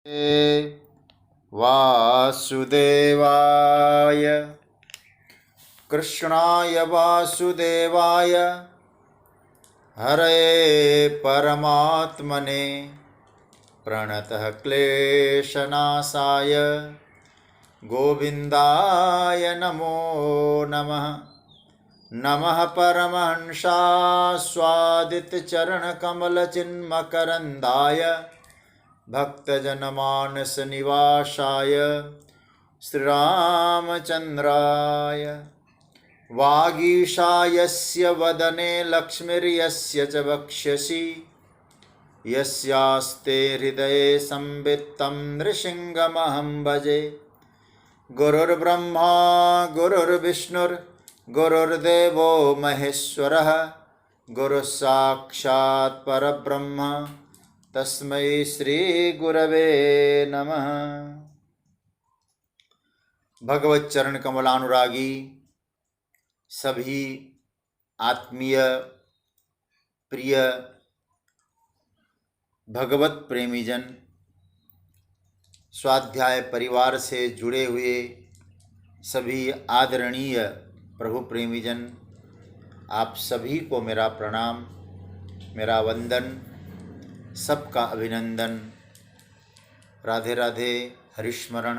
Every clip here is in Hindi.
वासुदेवाय कृष्णाय वासुदेवाय हरे परमात्मने प्रणतः क्लेशनाशाय गोविन्दाय नमो नमः। नमः परमहंसास्वादितचरणकमलचिन्मकरन्दाय भक्तजनमानसनिवासाय श्रीरामचन्द्राय वागीशायस्य वदने लक्ष्मीर्यस्य च वक्ष्यसि यस्यास्ते हृदये संवित्तं नृसिंहमहं भजे। गुरुर्ब्रह्मा गुरुर्विष्णुर्गुरुर्देवो महेश्वरः गुरुस्साक्षात् परब्रह्म तस्मै श्री गुरवे नमः। भगवत चरण कमलानुरागी सभी आत्मीय प्रिय भगवत प्रेमीजन, स्वाध्याय परिवार से जुड़े हुए सभी आदरणीय प्रभु प्रेमीजन, आप सभी को मेरा प्रणाम, मेरा वंदन, सबका अभिनंदन। राधे राधे, हरिस्मरण।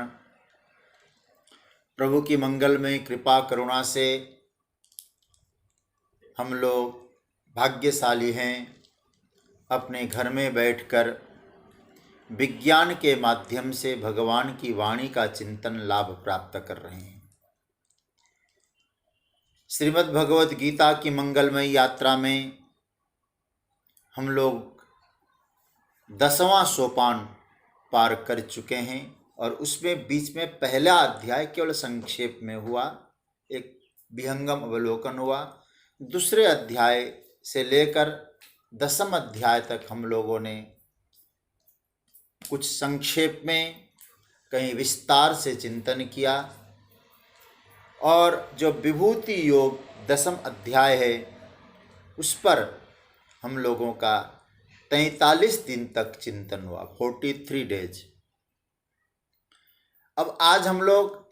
प्रभु की मंगलमय कृपा करुणा से हम लोग भाग्यशाली हैं, अपने घर में बैठकर विज्ञान के माध्यम से भगवान की वाणी का चिंतन लाभ प्राप्त कर रहे हैं। श्रीमद् भगवत गीता की मंगलमय यात्रा में हम लोग 10वां सोपान पार कर चुके हैं और उसमें बीच में पहला अध्याय केवल संक्षेप में हुआ, एक विहंगम अवलोकन हुआ। दूसरे अध्याय से लेकर 10वें अध्याय तक हम लोगों ने कुछ संक्षेप में, कहीं विस्तार से चिंतन किया और जो विभूति योग 10वां अध्याय है उस पर हम लोगों का 43 दिन तक चिंतन हुआ, 43 डेज। अब आज हम लोग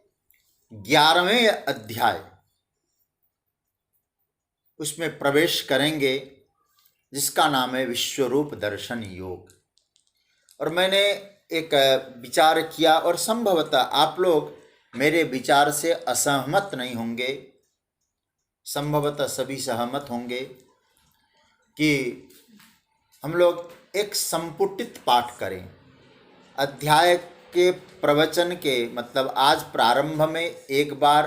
11वें अध्याय उसमें प्रवेश करेंगे, जिसका नाम है विश्वरूप दर्शन योग। और मैंने एक विचार किया और संभवतः आप लोग मेरे विचार से असहमत नहीं होंगे, संभवतः सभी सहमत होंगे कि हम लोग एक संपुटित पाठ करें। अध्याय के प्रवचन के मतलब आज प्रारंभ में एक बार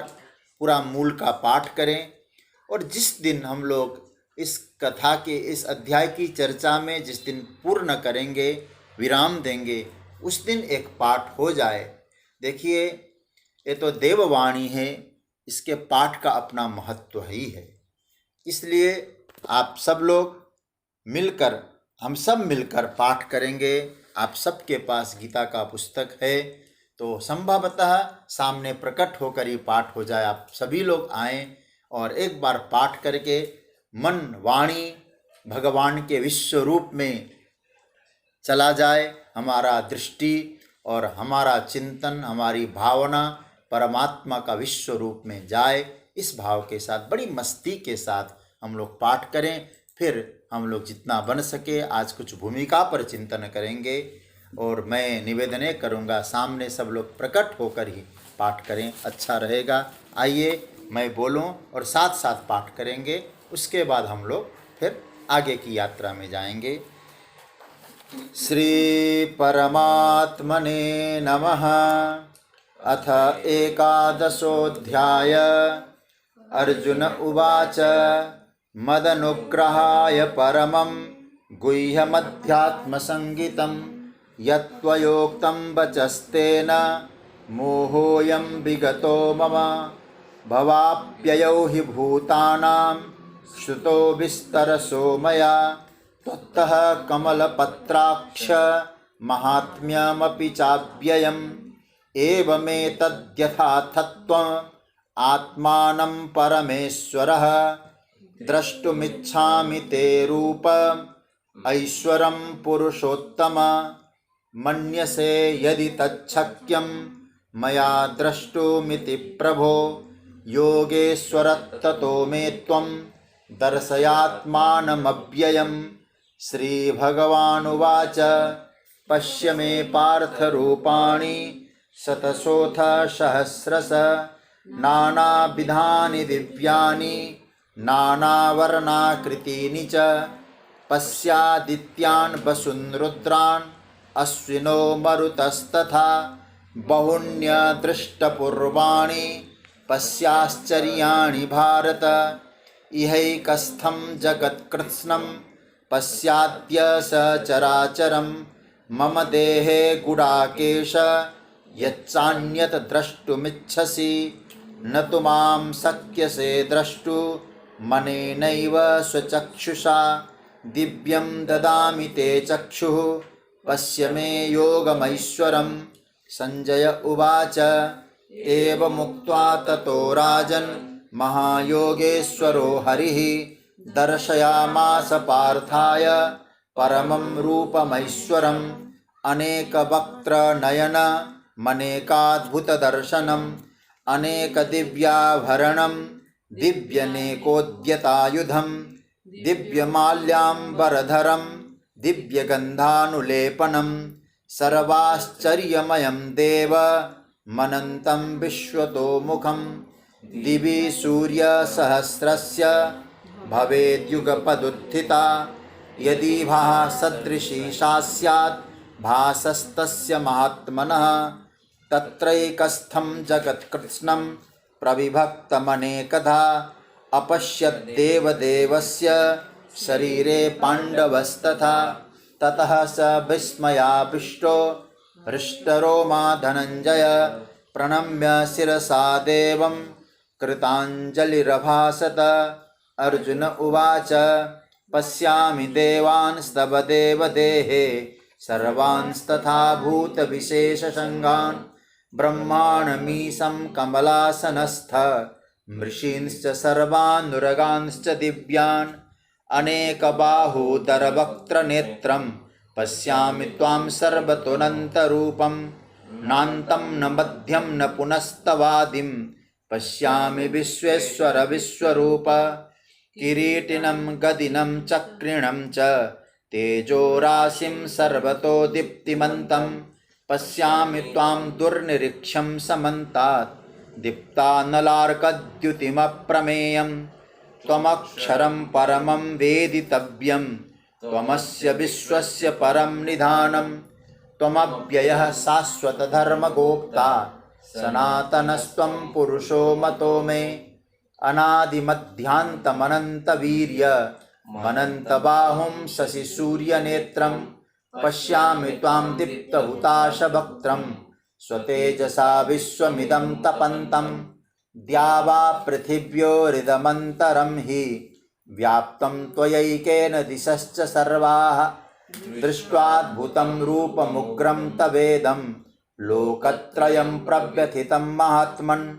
पूरा मूल का पाठ करें और जिस दिन हम लोग इस कथा के, इस अध्याय की चर्चा में जिस दिन पूर्ण करेंगे, विराम देंगे, उस दिन एक पाठ हो जाए। देखिए, ये तो देववाणी है, इसके पाठ का अपना महत्व ही है। इसलिए आप सब लोग मिलकर, हम सब मिलकर पाठ करेंगे। आप सबके पास गीता का पुस्तक है तो संभवतः सामने प्रकट होकर ही पाठ हो जाए। आप सभी लोग आएँ और एक बार पाठ करके मन वाणी भगवान के विश्व रूप में चला जाए, हमारा दृष्टि और हमारा चिंतन, हमारी भावना परमात्मा का विश्व रूप में जाए। इस भाव के साथ, बड़ी मस्ती के साथ हम लोग पाठ करें। फिर हम लोग जितना बन सके आज कुछ भूमिका पर चिंतन करेंगे और मैं निवेदन करूँगा सामने सब लोग प्रकट होकर ही पाठ करें, अच्छा रहेगा। आइए मैं बोलूं और साथ साथ पाठ करेंगे, उसके बाद हम लोग फिर आगे की यात्रा में जाएंगे। श्री परमात्मने नमः। अथ एकादशोऽध्याय। अर्जुन उवाच मदनुग्रहाय परमं गुह्यमध्यात्मसंगितं यत्त्वयोक्तं वचस्तेन मोहोऽयं विगतो मम भवाप्ययौ हि भूतानां श्रुतो विस्तरसो मया त्वत्तः कमलपत्राक्ष महात्म्यमपि चाव्ययम् एवमेतद्यथार्थत्वम् आत्मानं परमेश्वरः द्रष्टुमिच्छामि ते रूप ऐश्वरं पुरुषोत्तम मन्यसे यदि तच्छक्यं मया द्रष्टुमिति प्रभो योगेश्वर ततो मे त्वं दर्शयात्मानमव्ययम्। श्रीभगवानुवाच पश्य मे पार्थरूपाणि शतशोऽथ सहस्रश नानाविधानि दिव्यानि नानावर्णाकृतीनि च पश्यादित्यान् वसून् रुद्रान् अश्विनो मरुतस्तथा बहुन्यदृष्टपूर्वाणि पश्याश्चर्याणि भारत। इहैकस्थं जगत्कृत्स्नं पश्याद्य सचराचरं मम देहे गुडाकेश यच्चान्यत् द्रष्टुमिच्छसि न तु मां शक्यसे द्रष्टु मनेनैव स्वचक्षुषा दिव्यं ददामि ते चक्षुः पश्य मे योगमैश्वरम्। संजय उवाच एवमुक्त्वा ततो राजन् महायोगेश्वरो हरिः दर्शयामास पार्थाय परमं रूपमैश्वरम्। अनेकवक्त्रनयन मनेकाद्भुतदर्शनम् अनेकदिव्याभरणं दिव्यनेकोद्यतायुधं दिव्यमाल्याम्बरधरं दिव्यगन्धानुलेपनं सर्वाश्चर्यमयं देवमनन्तं विश्वतोमुखं। दिवि सूर्यसहस्रस्य भवेद्युगपदुत्थिता यदि भासदृशी सा स्यात् भासस्तस्य महात्मनः। तत्रैकस्थं जगत्कृत्स्नं प्रविभक्तमनेकधा अपश्यद्देवदेवस्य शरीरे पाण्डवस्तथा। ततः स विस्मयाविष्टो हृष्टरोमा धनञ्जय प्रणम्य शिरसा देवं कृताञ्जलिरभाषत। अर्जुन उवाच पश्यामि देवांस्तव देवदेहे सर्वांस्तथा भूतविशेषसङ्गान् ब्रह्माणमीशं कमलासनस्थ मृषींश्च सर्वानुरगांश्च दिव्यान् अनेकबाहूदरवक्त्रनेत्रं पश्यामि त्वां सर्वतोऽनन्तरूपं नान्तं न मध्यं न पुनस्तवादिं पश्यामि विश्वेश्वर विश्वरूप। किरीटिनं गदिनं चक्रिणं च तेजोराशिं सर्वतो दीप्तिमन्तं पश्यामि त्वां दुर्निरीक्ष्यं समन्तात् दीप्तानलार्कद्युतिमप्रमेयं। त्वमक्षरं परमं वेदितव्यं त्वमस्य विश्वस्य परं निधानं। त्वमव्ययः शाश्वतधर्मगोप्ता सनातनस्त्वं पुरुषो मतो मे। अनादिमध्यान्तमनन्तवीर्यमनन्तबाहुं शशिसूर्यनेत्रं पश्यामि त्वां दीप्तहुताशवक्त्रं स्वतेजसा विश्वमिदं तपन्तं। द्यावा पृथिव्योरिदमन्तरं हि व्याप्तं त्वयैकेन दिशश्च सर्वाः। दृष्ट्वाद्भुतं रूपमुग्रं तवेदं लोकत्रयं प्रव्यथितं महात्मन्।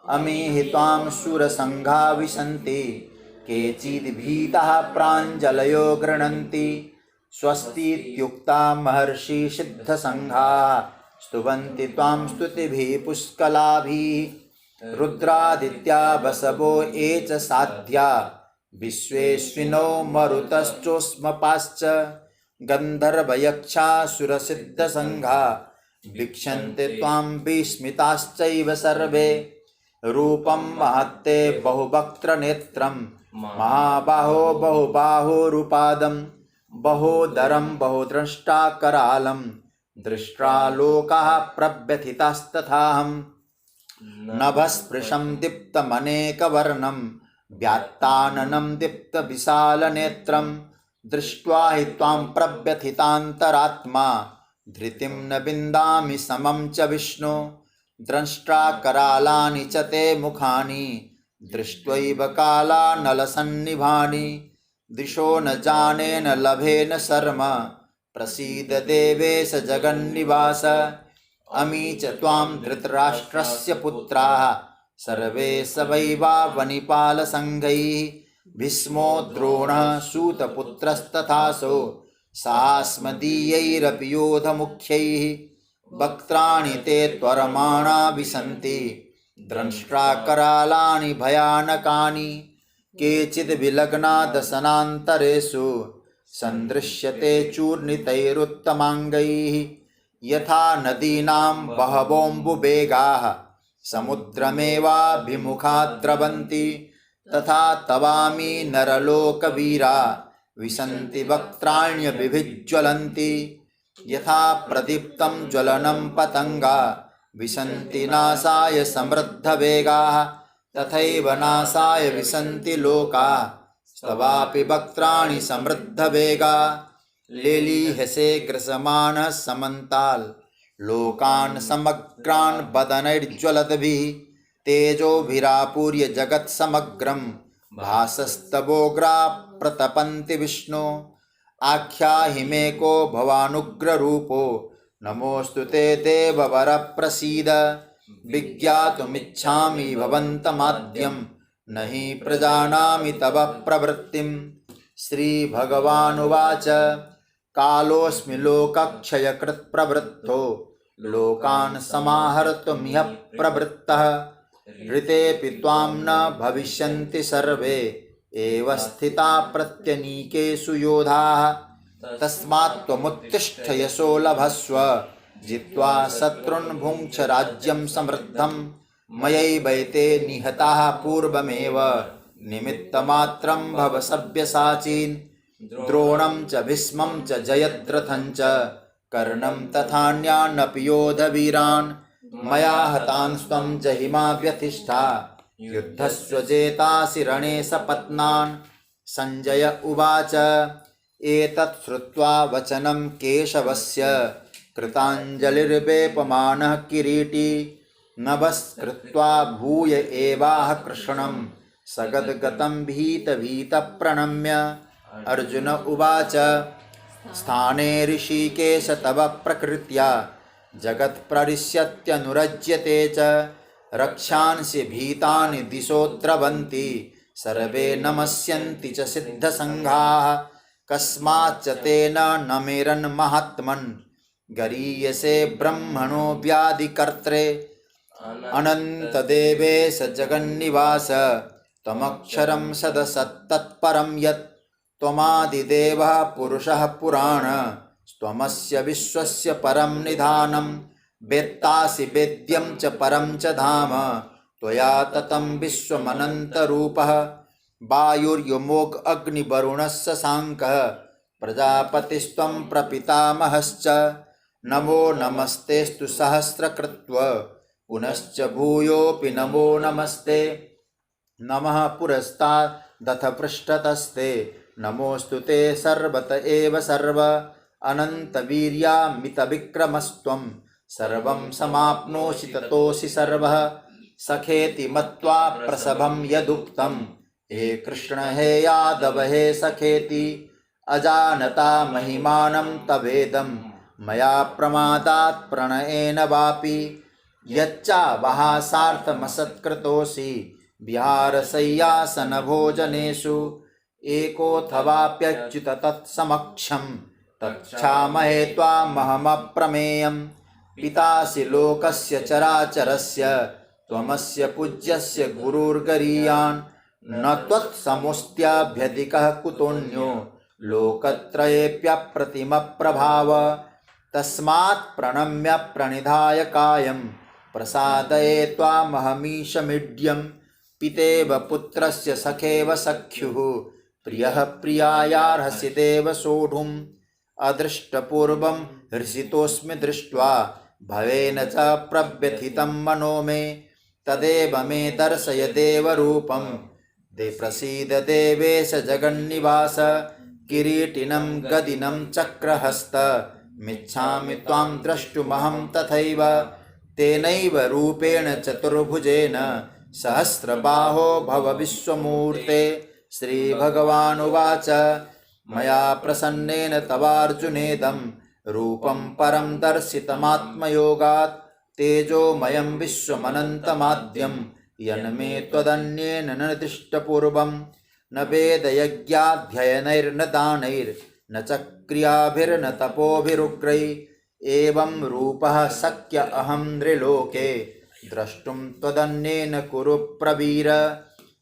अमीहि त्वां शूरसङ्घा विशन्ति केचिद्भीताः प्राञ्जलयो गृह्णन्ति। स्वस्तीत्युक्ता महर्षि सिद्धसङ्घाः स्तुवन्ति त्वां स्तुतिभिः पुष्कलाभिः। रुद्रादित्या वसवो ये च साध्या विश्वेश्विनो मरुतश्चोष्मपाश्च गन्धर्वयक्षासुरसिद्धसङ्घा वीक्षन्ते त्वां विस्मिताश्चैव सर्वे। रूपं महत्ते बहुवक्त्रनेत्रं महाबाहो बहुबाहुरुपादं बहोदरं बहुद्रष्टाकरालं दृष्ट्वा लोकाः प्रव्यथितास्तथाहम्। नभस्पृशं दीप्तमनेकवर्णं व्यात्ताननं दीप्तविशालनेत्रं दृष्ट्वा हि त्वां प्रव्यथितान्तरात्मा धृतिं न विन्दामि समं च विष्णु। द्रष्टाकरालानि च ते मुखानि दृष्ट्वैव कालानलसन्निभानि। दिशो न जाने न लभे न शर्म प्रसीद देवेश जगन्निवास। अमी च त्वां धृतराष्ट्रस्य पुत्राः सर्वे सवैवावनिपालसङ्घैः भीष्मो द्रोणः सूतपुत्रस्तथासो सास्मदीयैरपि योधमुख्यैः वक्त्राणि ते त्वरमाणा विशन्ति द्रंष्ट्राकरालानि भयानकानि केचिद् विलग्ना दशनान्तरेषु सन्दृश्यते चूर्णितैरुत्तमाङ्गैः यथा नदीनां बहवोऽम्बुवेगाः समुद्रमेवाभिमुखा द्रवन्ति तथा तवामि नरलोकवीरा विशन्ति वक्त्राण्यभिज्वलन्ति यथा प्रदीप्तं ज्वलनं पतंगा विशन्ति नासाय समृद्धवेगाः तथैव नासाय विशन्ति लोकाः स्तवापि वक्त्राणि समृद्धवेगा लेलीहसे ग्रसमानः समन्ताल् लोकान् समग्रान् वदनैर्ज्वलद्भिः तेजोभिरापूर्य जगत्समग्रं भासस्तवोग्रा प्रतपन्ति विष्णु आख्याहि मे को भवानुग्ररूपो नमोऽस्तु ते देववर प्रसीद विज्ञातुमिच्छामि भवन्तमाद्यं न हि प्रजानामि तव प्रवृत्तिं। श्रीभगवानुवाच कालोऽस्मि लोकक्षयकृत् प्रवृत्तो लोकान् समाहर्तुमिह प्रवृत्तः ऋतेऽपि त्वां न भविष्यन्ति सर्वे एव स्थिता प्रत्यनीकेषु योधाः तस्मात् त्वमुत्तिष्ठ यशो लभस्व जित्वा शत्रुन् भुङ्क्ष राज्यं समृद्धं मयैवैते निहताः पूर्वमेव निमित्तमात्रं भव सव्यसाचीन् द्रोणं च भीष्मं च जयद्रथं च कर्णं तथान्यानपि योधवीरान् मया हतांस्त्वं जहिमा व्यथिष्ठा युद्धस्व जेतासि रणे सपत्नान्। संजय उवाच एतत् श्रुत्वा वचनं केशवस्य कृताञ्जलिर्वेपमानः किरीटी नमस्कृत्वा भूय एवाह कृष्णं सगद्गतं भीतभीतः प्रणम्य। अर्जुन उवाच स्थाने ऋषिकेश तव प्रकृत्या जगत्प्ररिष्यत्यनुरज्यते च रक्षांसि भीतानि दिशो द्रवन्ति सर्वे नमस्यन्ति च सिद्धसङ्घाः कस्माच्च तेन न मेरन्महात्मन् गरीयसे ब्रह्मणो व्याधिकर्त्रे अनन्तदेवेश जगन्निवास त्वमक्षरं सदसत्तत्परं यत् त्वमादिदेवः पुरुषः पुराण त्वमस्य विश्वस्य परं निधानं वेत्तासि वेद्यं च परं च धाम त्वया ततं विश्वमनन्तरूपः वायुर्यमोक अग्निवरुणस्य शाङ्कः प्रजापतिस्त्वं प्रपितामहश्च नमो नमस्तेस्तु सहस्रकृत्व पुनश्च भूयोऽपि नमो नमस्ते नमः पुरस्तादथ पृष्ठतस्ते नमोऽस्तु ते सर्वत एव सर्व अनन्तवीर्यामितविक्रमस्त्वं सर्वं समाप्नोषि ततोऽसि सर्वः सखेति मत्वा प्रसभं यदुक्तं हे कृष्ण हे यादव हे सखेति अजानता महिमानं तवेदं मया प्रमादात् प्रणयेन वापि यच्चावहासार्थमसत्कृतोऽसि विहारशय्यासनभोजनेषु एकोऽथवाप्यच्युत तत्समक्षं तच्छामहे त्वामहमप्रमेयं पितासि लोकस्य चराचरस्य त्वमस्य पूज्यस्य गुरुर्गरीयान् न त्वत्समोऽस्त्याभ्यधिकः कुतोऽन्यो लोकत्रयेऽप्यप्रतिमप्रभाव तस्मात् प्रणम्य प्रणिधाय कायं प्रसादये त्वामहमीशमीड्यं पितेव पुत्रस्य सखेव सख्युः प्रियः प्रियायार्हसि देव सोढुम् अदृष्टपूर्वं हृषितोऽस्मि दृष्ट्वा भवेन च प्रव्यथितं मनो मे तदेव मे दर्शय देवरूपं दे प्रसीद देवेश जगन्निवास किरीटिनं गदिनं चक्रहस्त मिच्छामि त्वां द्रष्टुमहं तथैव तेनैव रूपेण चतुर्भुजेन सहस्रबाहो भव विश्वमूर्ते। श्रीभगवानुवाच मया प्रसन्नेन तवार्जुनेदं रूपं परं दर्शितमात्मयोगात् तेजोमयं विश्वमनन्तमाद्यं यन्मे त्वदन्येन न दृष्टपूर्वं न वेदयज्ञाध्ययनैर्न दानैर्न च क्रियाभिर्न तपोभिरुग्रै एवं रूपः शक्य अहं नृलोके द्रष्टुं त्वदन्येन कुरु प्रवीर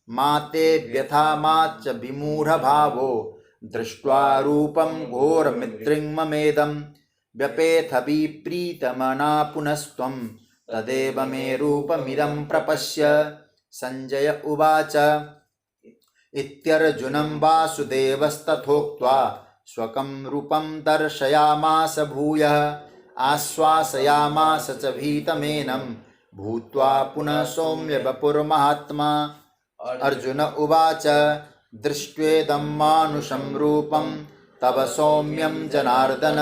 माते व्यथा माच्च विमूढभावो दृष्ट्वा रूपं घोरमिदृङ्ममेदं व्यपेथ विप्रीतमना पुनस्त्वं तदेव मे रूपमिदं प्रपश्य। संजय उवाच इत्यर्जुनं वासुदेवस्तथोक्त्वा स्वकं रूपं दर्शयामास भूयः आश्वासयामास च भीतमेनं भूत्वा पुनः सौम्य वपुर्महात्मा। अर्जुन उवाच दृष्ट्वेदं मानुषं रूपं तव सौम्यं जनार्दन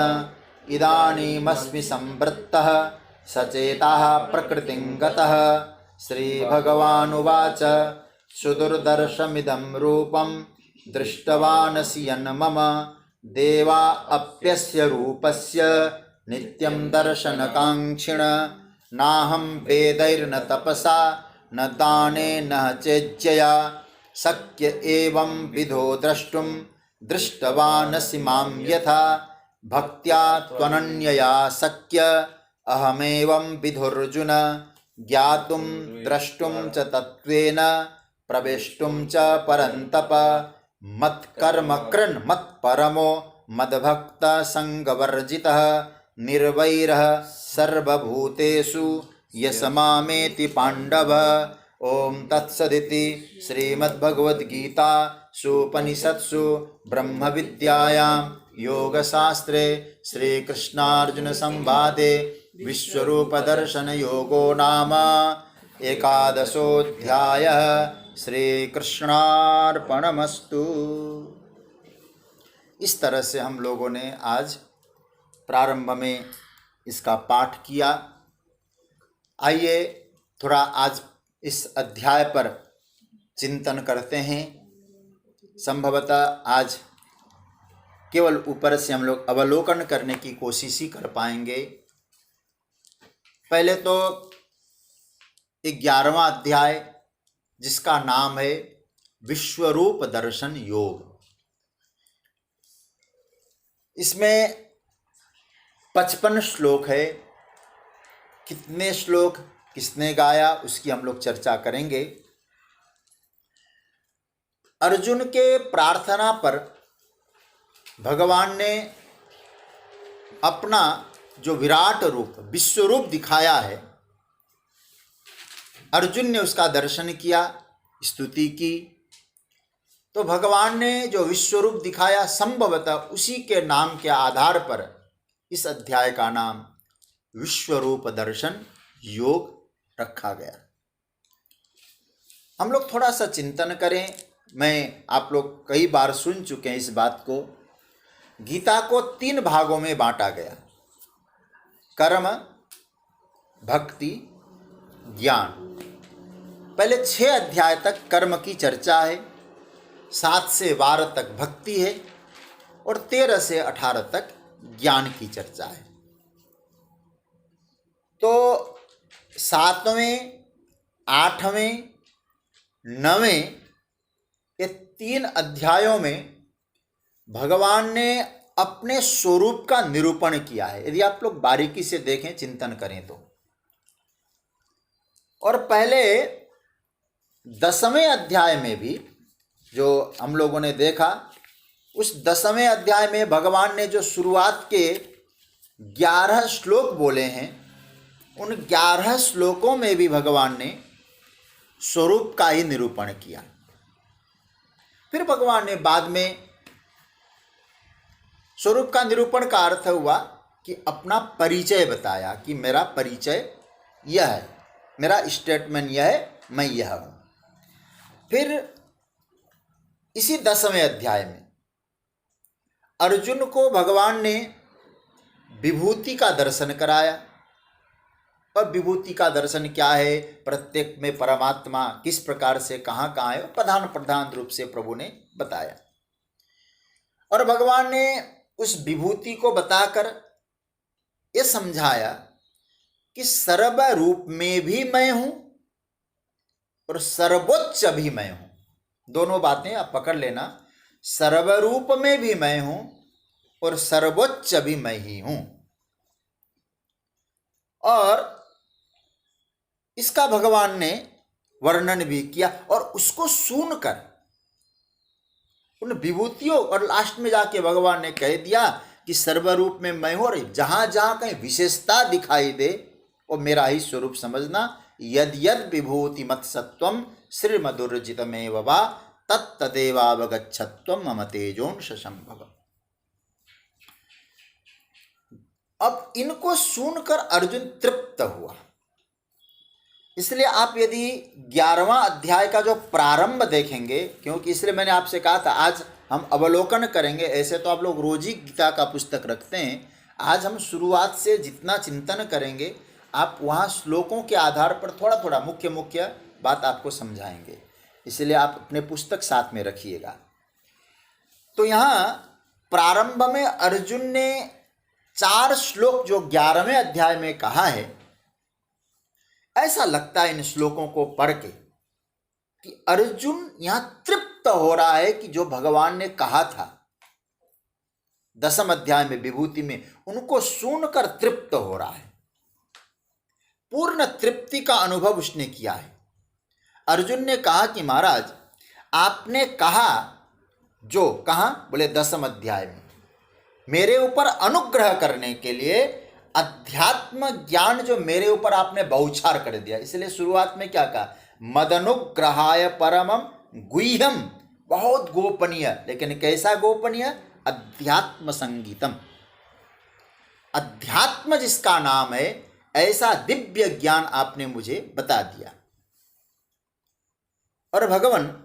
इदानीमस्मि संवृत्तः सचेताः प्रकृतिं गतः। श्रीभगवानुवाच सुदुर्दर्शमिदं रूपं दृष्टवानसि यन्मम देवा अप्यस्य रूपस्य नित्यं दर्शनकाङ्क्षिण नाहं वेदैर्न तपसा न दानेन चेज्जया शक्य एवं विधो द्रष्टुं दृष्टवानसि मां यथा भक्त्या त्वनन्यया शक्य अहमेवं विधुर्जुन ज्ञातुं द्रष्टुं च तत्त्वेन प्रवेष्टुं च परन्तप मत्कर्म कृन् मत्परमो मद्भक्तः संगवर्जितः निर्वैरः सर्वभूतेषु यस मामेति पाण्डव। ओम तत्सदिति श्रीमद्भगवद्गीतासूपनिषत्सु ब्रह्म विद्यायां योगशास्त्रे श्रीकृष्णार्जुन संवादे विश्वरूपदर्शन योगो नाम एकादशोऽध्यायः। श्रीकृष्णार्पणमस्तु। इस तरह से हम लोगों ने आज प्रारंभ में इसका पाठ किया। आइए थोड़ा आज इस अध्याय पर चिंतन करते हैं। संभवतः आज केवल ऊपर से हम लोग अवलोकन करने की कोशिश ही कर पाएंगे। पहले तो 11वां अध्याय जिसका नाम है विश्वरूप दर्शन योग, इसमें 55 श्लोक है। कितने श्लोक किसने गाया उसकी हम लोग चर्चा करेंगे। अर्जुन के प्रार्थना पर भगवान ने अपना जो विराट रूप विश्वरूप दिखाया है, अर्जुन ने उसका दर्शन किया, स्तुति की। तो भगवान ने जो विश्वरूप दिखाया संभवतः उसी के नाम के आधार पर इस अध्याय का नाम विश्वरूप दर्शन योग रखा गया। हम लोग थोड़ा सा चिंतन करें। मैं आप लोग कई बार सुन चुके हैं इस बात को। गीता को 3 भागों में बांटा गया, कर्म, भक्ति, ज्ञान। पहले 6 अध्याय तक कर्म की चर्चा है, 7 से 12 तक भक्ति है और 13 से 18 तक ज्ञान की चर्चा है। तो 7वें, 8वें, 9वें ये 3 अध्यायों में भगवान ने अपने स्वरूप का निरूपण किया है। यदि आप लोग बारीकी से देखें, चिंतन करें तो। और पहले 10वें अध्याय में भी जो हम लोगों ने देखा, उस 10वें अध्याय में भगवान ने जो शुरुआत के 11 श्लोक बोले हैं, उन 11 श्लोकों में भी भगवान ने स्वरूप का ही निरूपण किया। फिर भगवान ने बाद में स्वरूप का निरूपण का अर्थ हुआ कि अपना परिचय बताया कि मेरा परिचय यह है, मेरा स्टेटमेंट यह है, मैं यह हूं। फिर इसी 10वें अध्याय में अर्जुन को भगवान ने विभूति का दर्शन कराया। और विभूति का दर्शन क्या है, प्रत्येक में परमात्मा किस प्रकार से कहाँ कहाँ है, प्रधान रूप से प्रभु ने बताया। और भगवान ने उस विभूति को बताकर ये समझाया कि सर्व रूप में भी मैं हूं और सर्वोच्च भी मैं हूं। दोनों बातें आप पकड़ लेना। सर्वरूप में भी मैं हूं और सर्वोच्च भी मैं ही हूं। और इसका भगवान ने वर्णन भी किया और उसको सुनकर उन विभूतियों, और लास्ट में जाके भगवान ने कह दिया कि सर्वरूप में मैं हूं, और जहां जहां कहीं विशेषता दिखाई दे वो मेरा ही स्वरूप समझना। यद यद विभूति मत सत्वम श्रीमदुर्जितमेव वा तत्तदेवावगच्छत्वम मम तेजोंश संभव। अब इनको सुनकर अर्जुन तृप्त हुआ। इसलिए आप यदि 11वां अध्याय का जो प्रारंभ देखेंगे, क्योंकि इसलिए मैंने आपसे कहा था आज हम अवलोकन करेंगे। ऐसे तो आप लोग रोज ही गीता का पुस्तक रखते हैं, आज हम शुरुआत से जितना चिंतन करेंगे आप वहाँ श्लोकों के आधार पर थोड़ा थोड़ा मुख्य मुख्य बात आपको समझाएंगे, इसलिए आप अपने पुस्तक साथ में रखिएगा। तो यहाँ प्रारंभ में अर्जुन ने 4 श्लोक जो 11वें अध्याय में कहा है, ऐसा लगता है इन श्लोकों को पढ़ के कि अर्जुन यहां तृप्त हो रहा है कि जो भगवान ने कहा था 10वें अध्याय में विभूति में, उनको सुनकर तृप्त हो रहा है। पूर्ण तृप्ति का अनुभव उसने किया है। अर्जुन ने कहा कि महाराज आपने कहा, जो कहा बोले 10वें अध्याय में, मेरे ऊपर अनुग्रह करने के लिए अध्यात्म ज्ञान जो मेरे ऊपर आपने बौछार कर दिया। इसलिए शुरुआत में क्या कहा, मदनुग्रहाय परमम गुह्यम, बहुत गोपनीय, लेकिन कैसा गोपनीय, अध्यात्म संगीतम। अध्यात्म जिसका नाम है, ऐसा दिव्य ज्ञान आपने मुझे बता दिया। और भगवान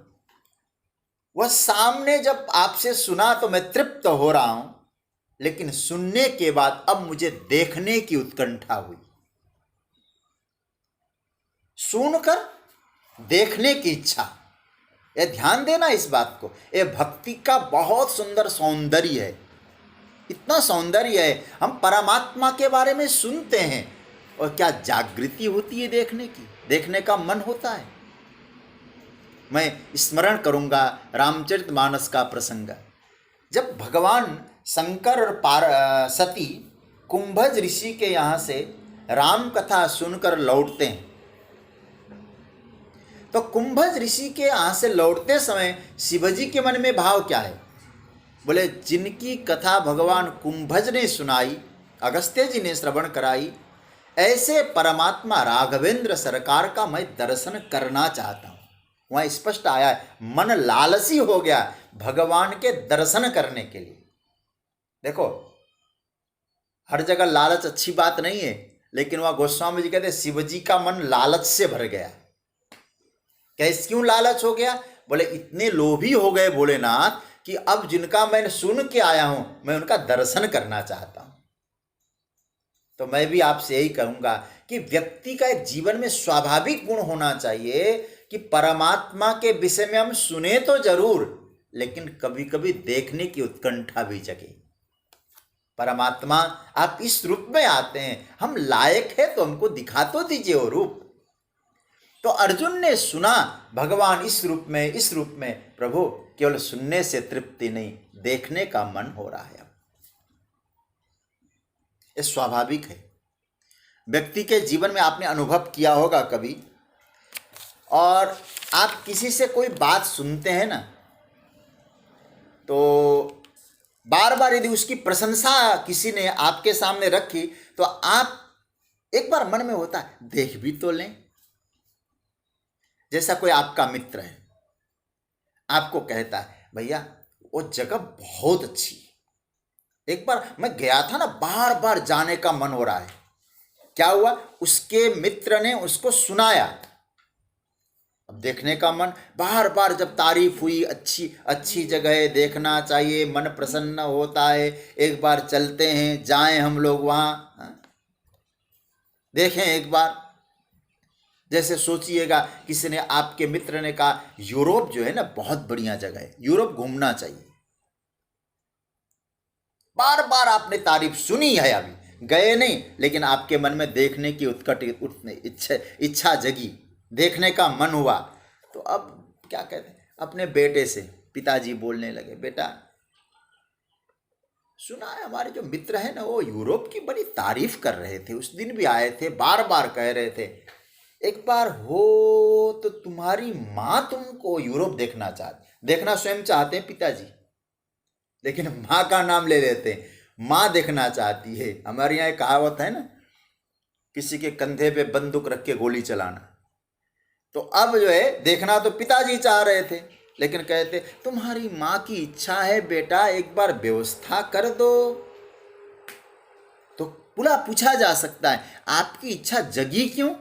वह सामने जब आपसे सुना तो मैं तृप्त हो रहा हूं, लेकिन सुनने के बाद अब मुझे देखने की उत्कंठा हुई। सुनकर देखने की इच्छा, ये ध्यान देना इस बात को। ये भक्ति का बहुत सुंदर सौंदर्य है। इतना सौंदर्य है, हम परमात्मा के बारे में सुनते हैं और क्या जागृति होती है देखने की, देखने का मन होता है। मैं स्मरण करूंगा रामचरितमानस का प्रसंग, जब भगवान शंकर और सती कुंभज ऋषि के यहाँ से राम कथा सुनकर लौटते हैं, तो कुंभज ऋषि के यहाँ से लौटते समय शिवजी के मन में भाव क्या है, बोले जिनकी कथा भगवान कुंभज ने सुनाई, अगस्त्य जी ने श्रवण कराई, ऐसे परमात्मा राघवेंद्र सरकार का मैं दर्शन करना चाहता हूँ। वहाँ स्पष्ट आया है, मन लालसी हो गया भगवान के दर्शन करने के लिए। देखो हर जगह लालच अच्छी बात नहीं है, लेकिन वहाँ गोस्वामी जी कहते शिवजी का मन लालच से भर गया। कैसे, क्यों लालच हो गया, बोले इतने लोभी हो गए भोलेनाथ कि अब जिनका मैं सुन के आया हूं मैं उनका दर्शन करना चाहता हूं। तो मैं भी आपसे यही कहूंगा कि व्यक्ति का एक जीवन में स्वाभाविक गुण होना चाहिए कि परमात्मा के विषय में हम सुने तो जरूर, लेकिन कभी कभी देखने की उत्कंठा भी जगे। परमात्मा आप इस रूप में आते हैं, हम लायक है तो हमको दिखा तो दीजिए वो रूप। तो अर्जुन ने सुना भगवान इस रूप में, इस रूप में, प्रभु केवल सुनने से तृप्ति नहीं, देखने का मन हो रहा है। ये स्वाभाविक है, व्यक्ति के जीवन में आपने अनुभव किया होगा कभी, और आप किसी से कोई बात सुनते हैं ना, तो बार बार यदि उसकी प्रशंसा किसी ने आपके सामने रखी तो आप एक बार मन में होता है देख भी तो लें। जैसा कोई आपका मित्र है, आपको कहता है भैया वो जगह बहुत अच्छी है, एक बार मैं गया था ना, बार बार जाने का मन हो रहा है। क्या हुआ, उसके मित्र ने उसको सुनाया, अब देखने का मन, बार बार जब तारीफ हुई, अच्छी अच्छी जगह है, देखना चाहिए, मन प्रसन्न होता है, एक बार चलते हैं, जाएं हम लोग वहाँ, देखें एक बार। जैसे सोचिएगा किसी ने, आपके मित्र ने कहा यूरोप जो है ना बहुत बढ़िया जगह है, यूरोप घूमना चाहिए। बार बार आपने तारीफ सुनी है, अभी गए नहीं, लेकिन आपके मन में देखने की इच्छा जगी, देखने का मन हुआ। तो अब क्या कहते हैं, अपने बेटे से पिताजी बोलने लगे, बेटा सुना है हमारे जो मित्र हैं ना, वो यूरोप की बड़ी तारीफ कर रहे थे, उस दिन भी आए थे, बार बार कह रहे थे एक बार हो तो तुम्हारी माँ तुमको यूरोप देखना स्वयं चाहते हैं पिताजी, लेकिन माँ का नाम ले लेते हैं, माँ देखना चाहती है। हमारे यहाँ एक कहावत है ना, किसी के कंधे पे बंदूक रख के गोली चलाना। तो अब जो है देखना तो पिताजी चाह रहे थे, लेकिन कहते तुम्हारी माँ की इच्छा है बेटा, एक बार व्यवस्था कर दो। तो पूछा जा सकता है आपकी इच्छा जगी क्यों?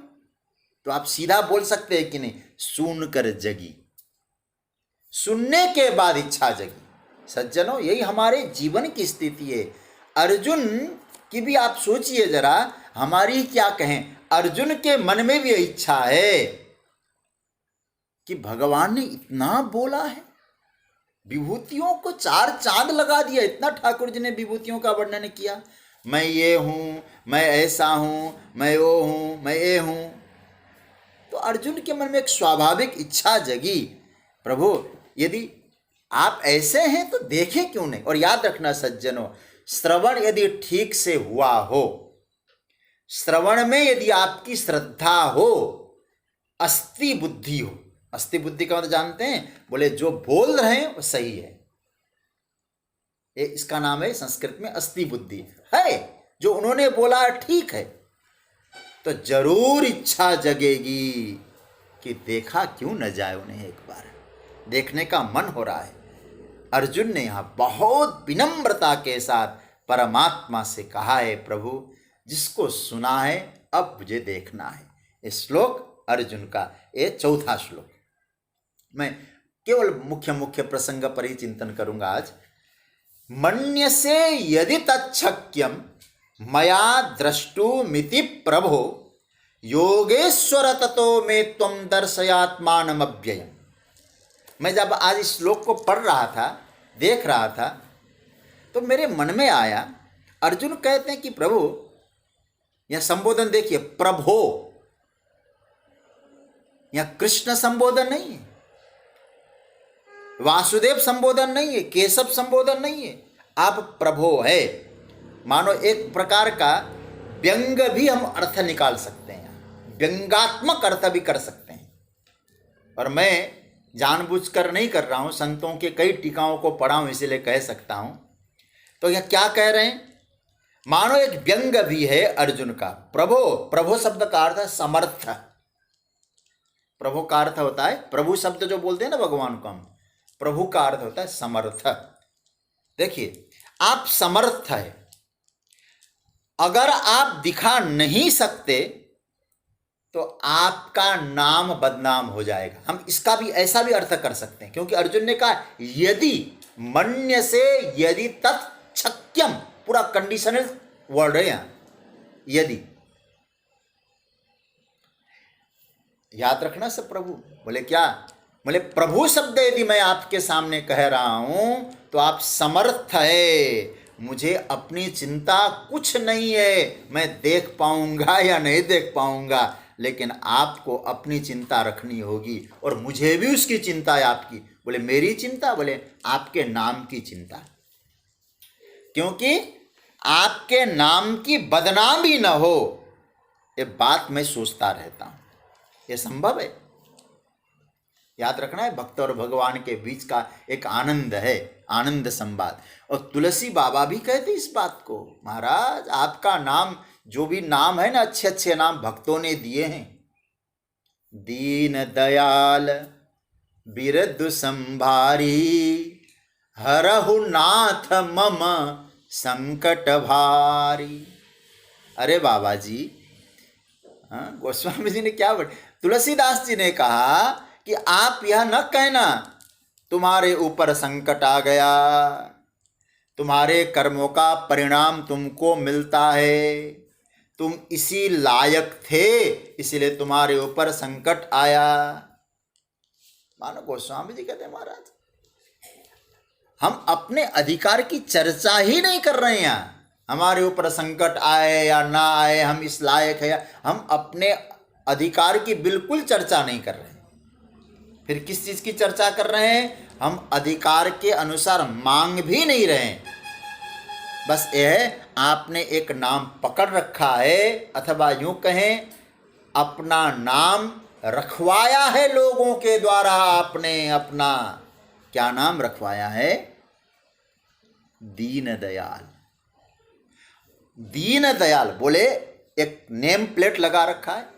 तो आप सीधा बोल सकते हैं कि नहीं, सुनकर जगी, सुनने के बाद इच्छा जगी। सज्जनों, यही हमारे जीवन की स्थिति है। अर्जुन की भी आप सोचिए जरा, हमारी क्या कहें, अर्जुन के मन में भी इच्छा है कि भगवान ने इतना बोला है, विभूतियों को 4 चांद लगा दिया, इतना ठाकुर जी ने विभूतियों का वर्णन किया, मैं ये हूँ, मैं ऐसा हूँ, मैं वो हूँ, मैं ये हूँ। तो अर्जुन के मन में एक स्वाभाविक इच्छा जगी, प्रभु यदि आप ऐसे हैं तो देखें क्यों नहीं। और याद रखना सज्जनों, श्रवण यदि ठीक से हुआ हो, श्रवण में यदि आपकी श्रद्धा हो, अस्ति बुद्धि हो, अस्ति बुद्धि का मतलब जानते हैं, बोले जो बोल रहे हैं वो सही है, ये इसका नाम है संस्कृत में अस्ति बुद्धि है, जो उन्होंने बोला ठीक है, तो जरूर इच्छा जगेगी कि देखा क्यों न जाए, उन्हें एक बार देखने का मन हो रहा है। अर्जुन ने यहाँ बहुत विनम्रता के साथ परमात्मा से कहा है, प्रभु जिसको सुना है अब मुझे देखना है। ये श्लोक अर्जुन का, ये 4था श्लोक। मैं केवल मुख्य प्रसंग पर ही चिंतन करूंगा आज। मन्यसे यदि तच्छक्यम मया द्रष्टुमिति प्रभो योगेश्वर ततो में त्वं दर्शयात्मानमव्ययम्। मैं जब आज इस श्लोक को पढ़ रहा था, देख रहा था, तो मेरे मन में आया, अर्जुन कहते हैं कि प्रभु, यह संबोधन देखिए, प्रभो, यह कृष्ण संबोधन नहीं है, वासुदेव संबोधन नहीं है, केशव संबोधन नहीं है, आप प्रभो है। मानो एक प्रकार का व्यंग भी हम अर्थ निकाल सकते हैं, व्यंगात्मक अर्थ भी कर सकते हैं। और मैं जानबूझकर नहीं कर रहा हूं, संतों के कई टीकाओं को पढ़ा हूं इसलिए कह सकता हूं। तो यह क्या कह रहे हैं, मानो एक व्यंग भी है अर्जुन का। प्रभो, प्रभो शब्द का अर्थ है समर्थ। प्रभु का अर्थ होता है, प्रभु शब्द जो बोलते हैं ना भगवान को हम, प्रभु का अर्थ होता है समर्थ। देखिए, आप समर्थ है, अगर आप दिखा नहीं सकते तो आपका नाम बदनाम हो जाएगा। हम इसका भी ऐसा भी अर्थ कर सकते हैं, क्योंकि अर्जुन ने कहा यदि मन्य से यदि तत्शक्यम, पूरा कंडीशनल वर्ड है यहां, यदि। याद रखना सब। प्रभु बोले क्या, बोले प्रभु शब्द यदि मैं आपके सामने कह रहा हूं तो आप समर्थ है, मुझे अपनी चिंता कुछ नहीं है, मैं देख पाऊंगा या नहीं देख पाऊंगा, लेकिन आपको अपनी चिंता रखनी होगी, और मुझे भी उसकी चिंता है आपकी। बोले मेरी चिंता, बोले आपके नाम की चिंता, क्योंकि आपके नाम की बदनामी न हो, ये बात मैं सोचता रहता हूं। ये संभव है। याद रखना है, भक्त और भगवान के बीच का एक आनंद है, आनंद संवाद। और तुलसी बाबा भी कहते इस बात को, महाराज आपका नाम, जो भी नाम है ना, अच्छे अच्छे नाम भक्तों ने दिए हैं, दीन दयाल बिरदु संभारी हरहु नाथ मम संकट भारी। अरे बाबा जी, गोस्वामी जी ने क्या बोला, तुलसीदास जी ने कहा कि आप यह न कहना तुम्हारे ऊपर संकट आ गया, तुम्हारे कर्मों का परिणाम तुमको मिलता है, तुम इसी लायक थे इसलिए तुम्हारे ऊपर संकट आया। मानो गोस्वामी जी कहते हैं महाराज, हम अपने अधिकार की चर्चा ही नहीं कर रहे हैं, हमारे ऊपर संकट आए या ना आए, हम इस लायक है, हम अपने अधिकार की बिल्कुल चर्चा नहीं कर रहे हैं। फिर किस चीज की चर्चा कर रहे हैं, हम अधिकार के अनुसार मांग भी नहीं रहे हैं, बस यह है आपने एक नाम पकड़ रखा है, अथवा यूं कहें अपना नाम रखवाया है लोगों के द्वारा। आपने अपना क्या नाम रखवाया है? दीन दयाल। दीन दयाल बोले, एक नेम प्लेट लगा रखा है।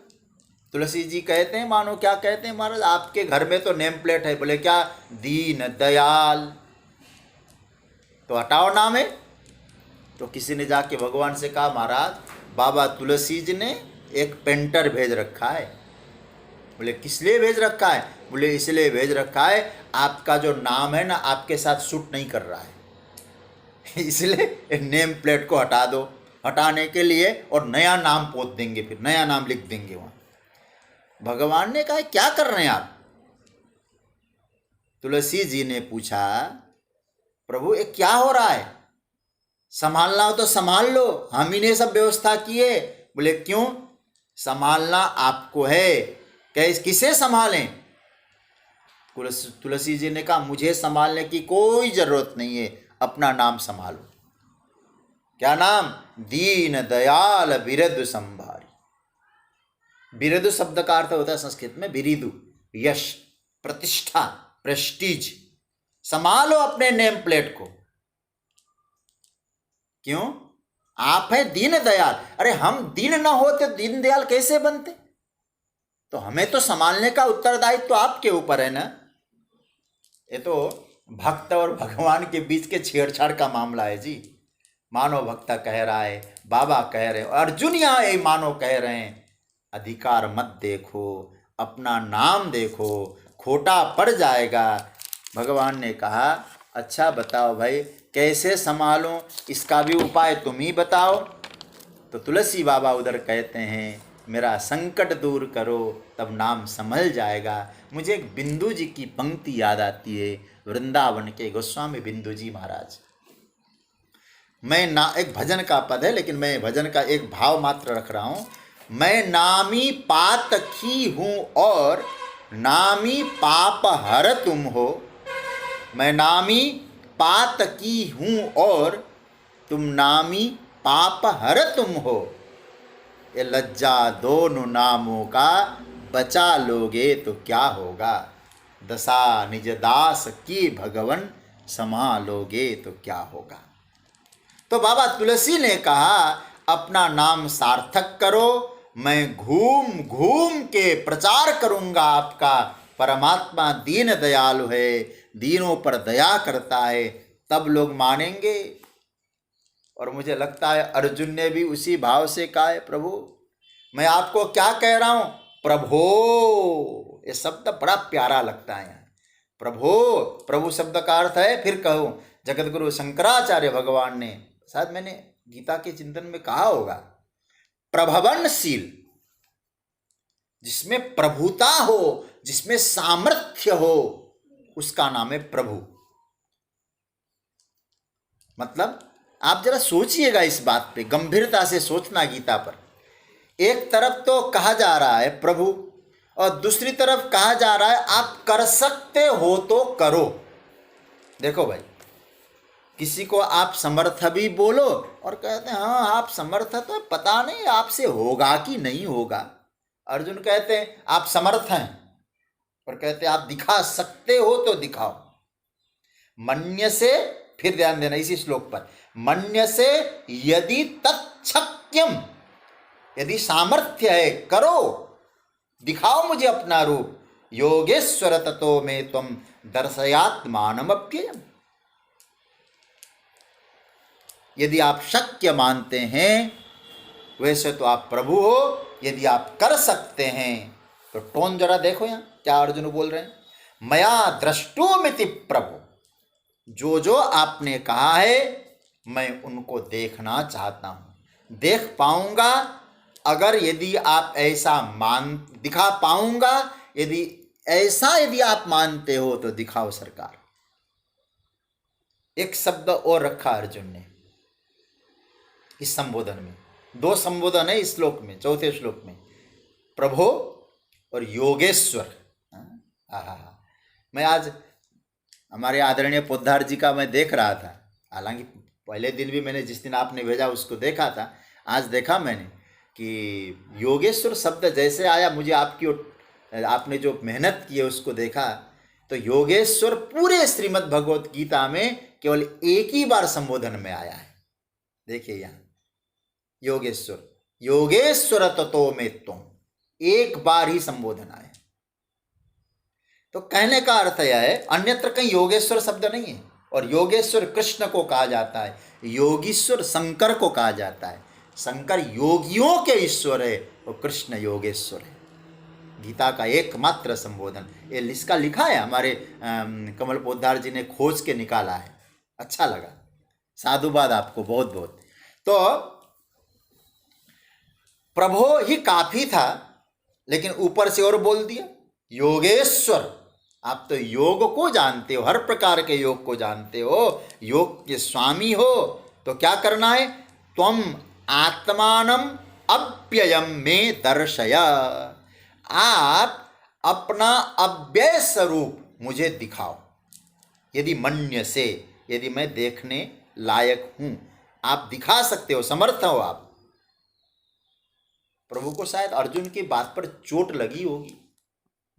तुलसी जी कहते हैं, मानो क्या कहते हैं महाराज, आपके घर में तो नेम प्लेट है। बोले क्या? दीन दयाल। तो हटाओ नाम है। तो किसी ने जाके भगवान से कहा, महाराज बाबा तुलसी जी ने एक पेंटर भेज रखा है। बोले किस लिए भेज रखा है? बोले इसलिए भेज रखा है, आपका जो नाम है ना आपके साथ सूट नहीं कर रहा है, इसलिए नेम प्लेट को हटा दो। हटाने के लिए और नया नाम पोत देंगे, फिर नया नाम लिख देंगे वहाँ। भगवान ने कहा क्या कर रहे हैं आप? तुलसी जी ने पूछा, प्रभु ये क्या हो रहा है? संभालना हो तो संभाल लो, हम ही ने सब व्यवस्था की है। बोले क्यों? संभालना आपको है, कैसे किसे संभालें? तुलसी जी ने कहा मुझे संभालने की कोई जरूरत नहीं है, अपना नाम संभालो। क्या नाम? दीन दयाल बिरदु संभारी। बिरदु शब्द का अर्थ होता है संस्कृत में बिरिदु, यश, प्रतिष्ठा, प्रेस्टीज। संभालो अपने नेम प्लेट को। क्यों? आप है दीन दयाल। अरे हम दीन ना होते तो दीन दयाल कैसे बनते? तो हमें तो संभालने का उत्तरदायित्व तो आपके ऊपर है ना। ये तो भक्त और भगवान के बीच के छेड़छाड़ का मामला है जी। मानो भक्त कह रहा है, बाबा कह रहे हैं, अर्जुन यहाँ ये मानो कह रहे हैं, अधिकार मत देखो, अपना नाम देखो, खोटा पड़ जाएगा। भगवान ने कहा अच्छा बताओ भाई कैसे संभालूं, इसका भी उपाय तुम ही बताओ। तो तुलसी बाबा उधर कहते हैं मेरा संकट दूर करो तब नाम संभल जाएगा। मुझे एक बिंदु जी की पंक्ति याद आती है, वृंदावन के गोस्वामी बिंदु जी महाराज। मैं ना, एक भजन का पद है लेकिन मैं भजन का एक भाव मात्र रख रहा हूँ। मैं नामी पातकी हूँ और नामी पाप हर तुम हो। मैं नामी पातकी हूँ और तुम नामी पाप हर तुम हो। ये लज्जा दोनों नामों का बचा लोगे तो क्या होगा। दशा निज दास की भगवन संभालोगे तो क्या होगा। तो बाबा तुलसी ने कहा अपना नाम सार्थक करो, मैं घूम घूम के प्रचार करूंगा आपका। परमात्मा दीन दयालु है, दीनों पर दया करता है, तब लोग मानेंगे। और मुझे लगता है अर्जुन ने भी उसी भाव से कहा है प्रभु मैं आपको क्या कह रहा हूं, प्रभो। ये शब्द बड़ा प्यारा लगता है। प्रभो, प्रभु शब्द का अर्थ है, फिर कहूं जगतगुरु शंकराचार्य भगवान ने, शायद मैंने गीता के चिंतन में कहा होगा, प्रभवनशील, जिसमें प्रभुता हो, जिसमें सामर्थ्य हो, उसका नाम है प्रभु। मतलब आप जरा सोचिएगा इस बात पे, गंभीरता से सोचना गीता पर। एक तरफ तो कहा जा रहा है प्रभु और दूसरी तरफ कहा जा रहा है आप कर सकते हो तो करो। देखो भाई, किसी को आप समर्थ भी बोलो और कहते हैं हाँ आप समर्थ तो पता नहीं आपसे होगा कि नहीं होगा। अर्जुन कहते हैं आप समर्थ हैं और कहते हैं आप दिखा सकते हो तो दिखाओ। मन्य से, फिर ध्यान देना इसी श्लोक पर, मन्य से यदि तच्छक्यम, यदि सामर्थ्य है करो, दिखाओ मुझे अपना रूप। योगेश्वर ततो में तुम दर्शयात्मानमप्ययम्। यदि आप शक्य मानते हैं वैसे तो आप प्रभु हो, यदि आप कर सकते हैं तो टोन जरा देखो यहाँ क्या अर्जुन बोल रहे हैं, मया दृष्टुमिति प्रभु। जो जो आपने कहा है मैं उनको देखना चाहता हूँ, देख पाऊंगा अगर यदि आप ऐसा दिखा पाऊंगा। यदि आप मानते हो तो दिखाओ सरकार। एक शब्द और रखा अर्जुन ने इस संबोधन में, दो संबोधन है इस श्लोक में, चौथे श्लोक में, प्रभो और योगेश्वर। मैं आज हमारे आदरणीय पोद्दार जी का मैं देख रहा था, हालांकि पहले दिन भी मैंने जिस दिन आपने भेजा उसको देखा था, आज देखा मैंने कि योगेश्वर शब्द जैसे आया, मुझे आपने जो मेहनत की है उसको देखा, तो योगेश्वर पूरे श्रीमद् भगवत गीता में केवल एक ही बार संबोधन में आया है। देखिए यहाँ योगेश्वर, योगेश्वर ततो में तुम, एक बार ही संबोधन आया। तो कहने का अर्थ यह है, अन्यत्र कहीं योगेश्वर शब्द नहीं है। और योगेश्वर कृष्ण को कहा जाता है, योगीश्वर शंकर को कहा जाता है। शंकर योगियों के ईश्वर है और कृष्ण योगेश्वर है। गीता का एकमात्र संबोधन, ये इसका लिखा है हमारे कमल पोद्दार जी ने खोज के निकाला है। अच्छा लगा, साधुवाद आपको बहुत बहुत। तो प्रभो ही काफी था, लेकिन ऊपर से और बोल दिया योगेश्वर। आप तो योग को जानते हो, हर प्रकार के योग को जानते हो, योग के स्वामी हो। तो क्या करना है, त्वम आत्मानम अव्ययम में दर्शय, आप अपना अव्यय स्वरूप मुझे दिखाओ। यदि मन्य से, यदि मैं देखने लायक हूं, आप दिखा सकते हो, समर्थ हो आप। प्रभु को शायद अर्जुन की बात पर चोट लगी होगी,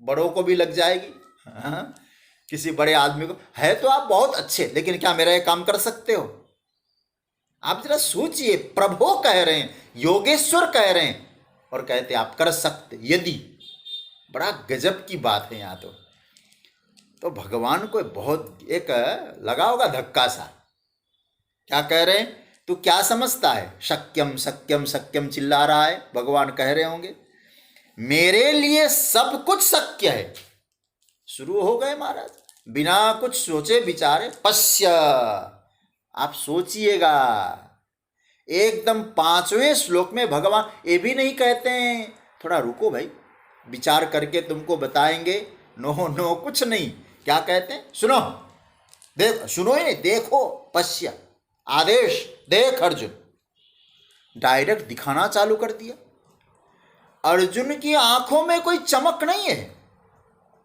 बड़ों को भी लग जाएगी। हाँ? किसी बड़े आदमी को, है तो आप बहुत अच्छे, लेकिन क्या मेरा ये काम कर सकते हो? आप जरा सोचिए, प्रभु कह रहे हैं, योगेश्वर कह रहे हैं, और कहते आप कर सकते यदि। बड़ा गजब की बात है यहाँ तो भगवान को बहुत एक लगा होगा धक्का सा। क्या कह रहे हैं, तू क्या समझता है, सत्यम सत्यम सत्यम चिल्ला रहा है, भगवान कह रहे होंगे मेरे लिए सब कुछ शक्य है। शुरू हो गए महाराज, बिना कुछ सोचे विचारे, पश्य, आप सोचिएगा। एकदम 5वें श्लोक में भगवान ये भी नहीं कहते हैं थोड़ा रुको भाई, विचार करके तुमको बताएंगे, नो नो कुछ नहीं। क्या कहते हैं, सुनो, देख, सुनो ही नहीं, देखो, पश्य, आदेश, देख अर्जुन। डायरेक्ट दिखाना चालू कर दिया। अर्जुन की आंखों में कोई चमक नहीं है,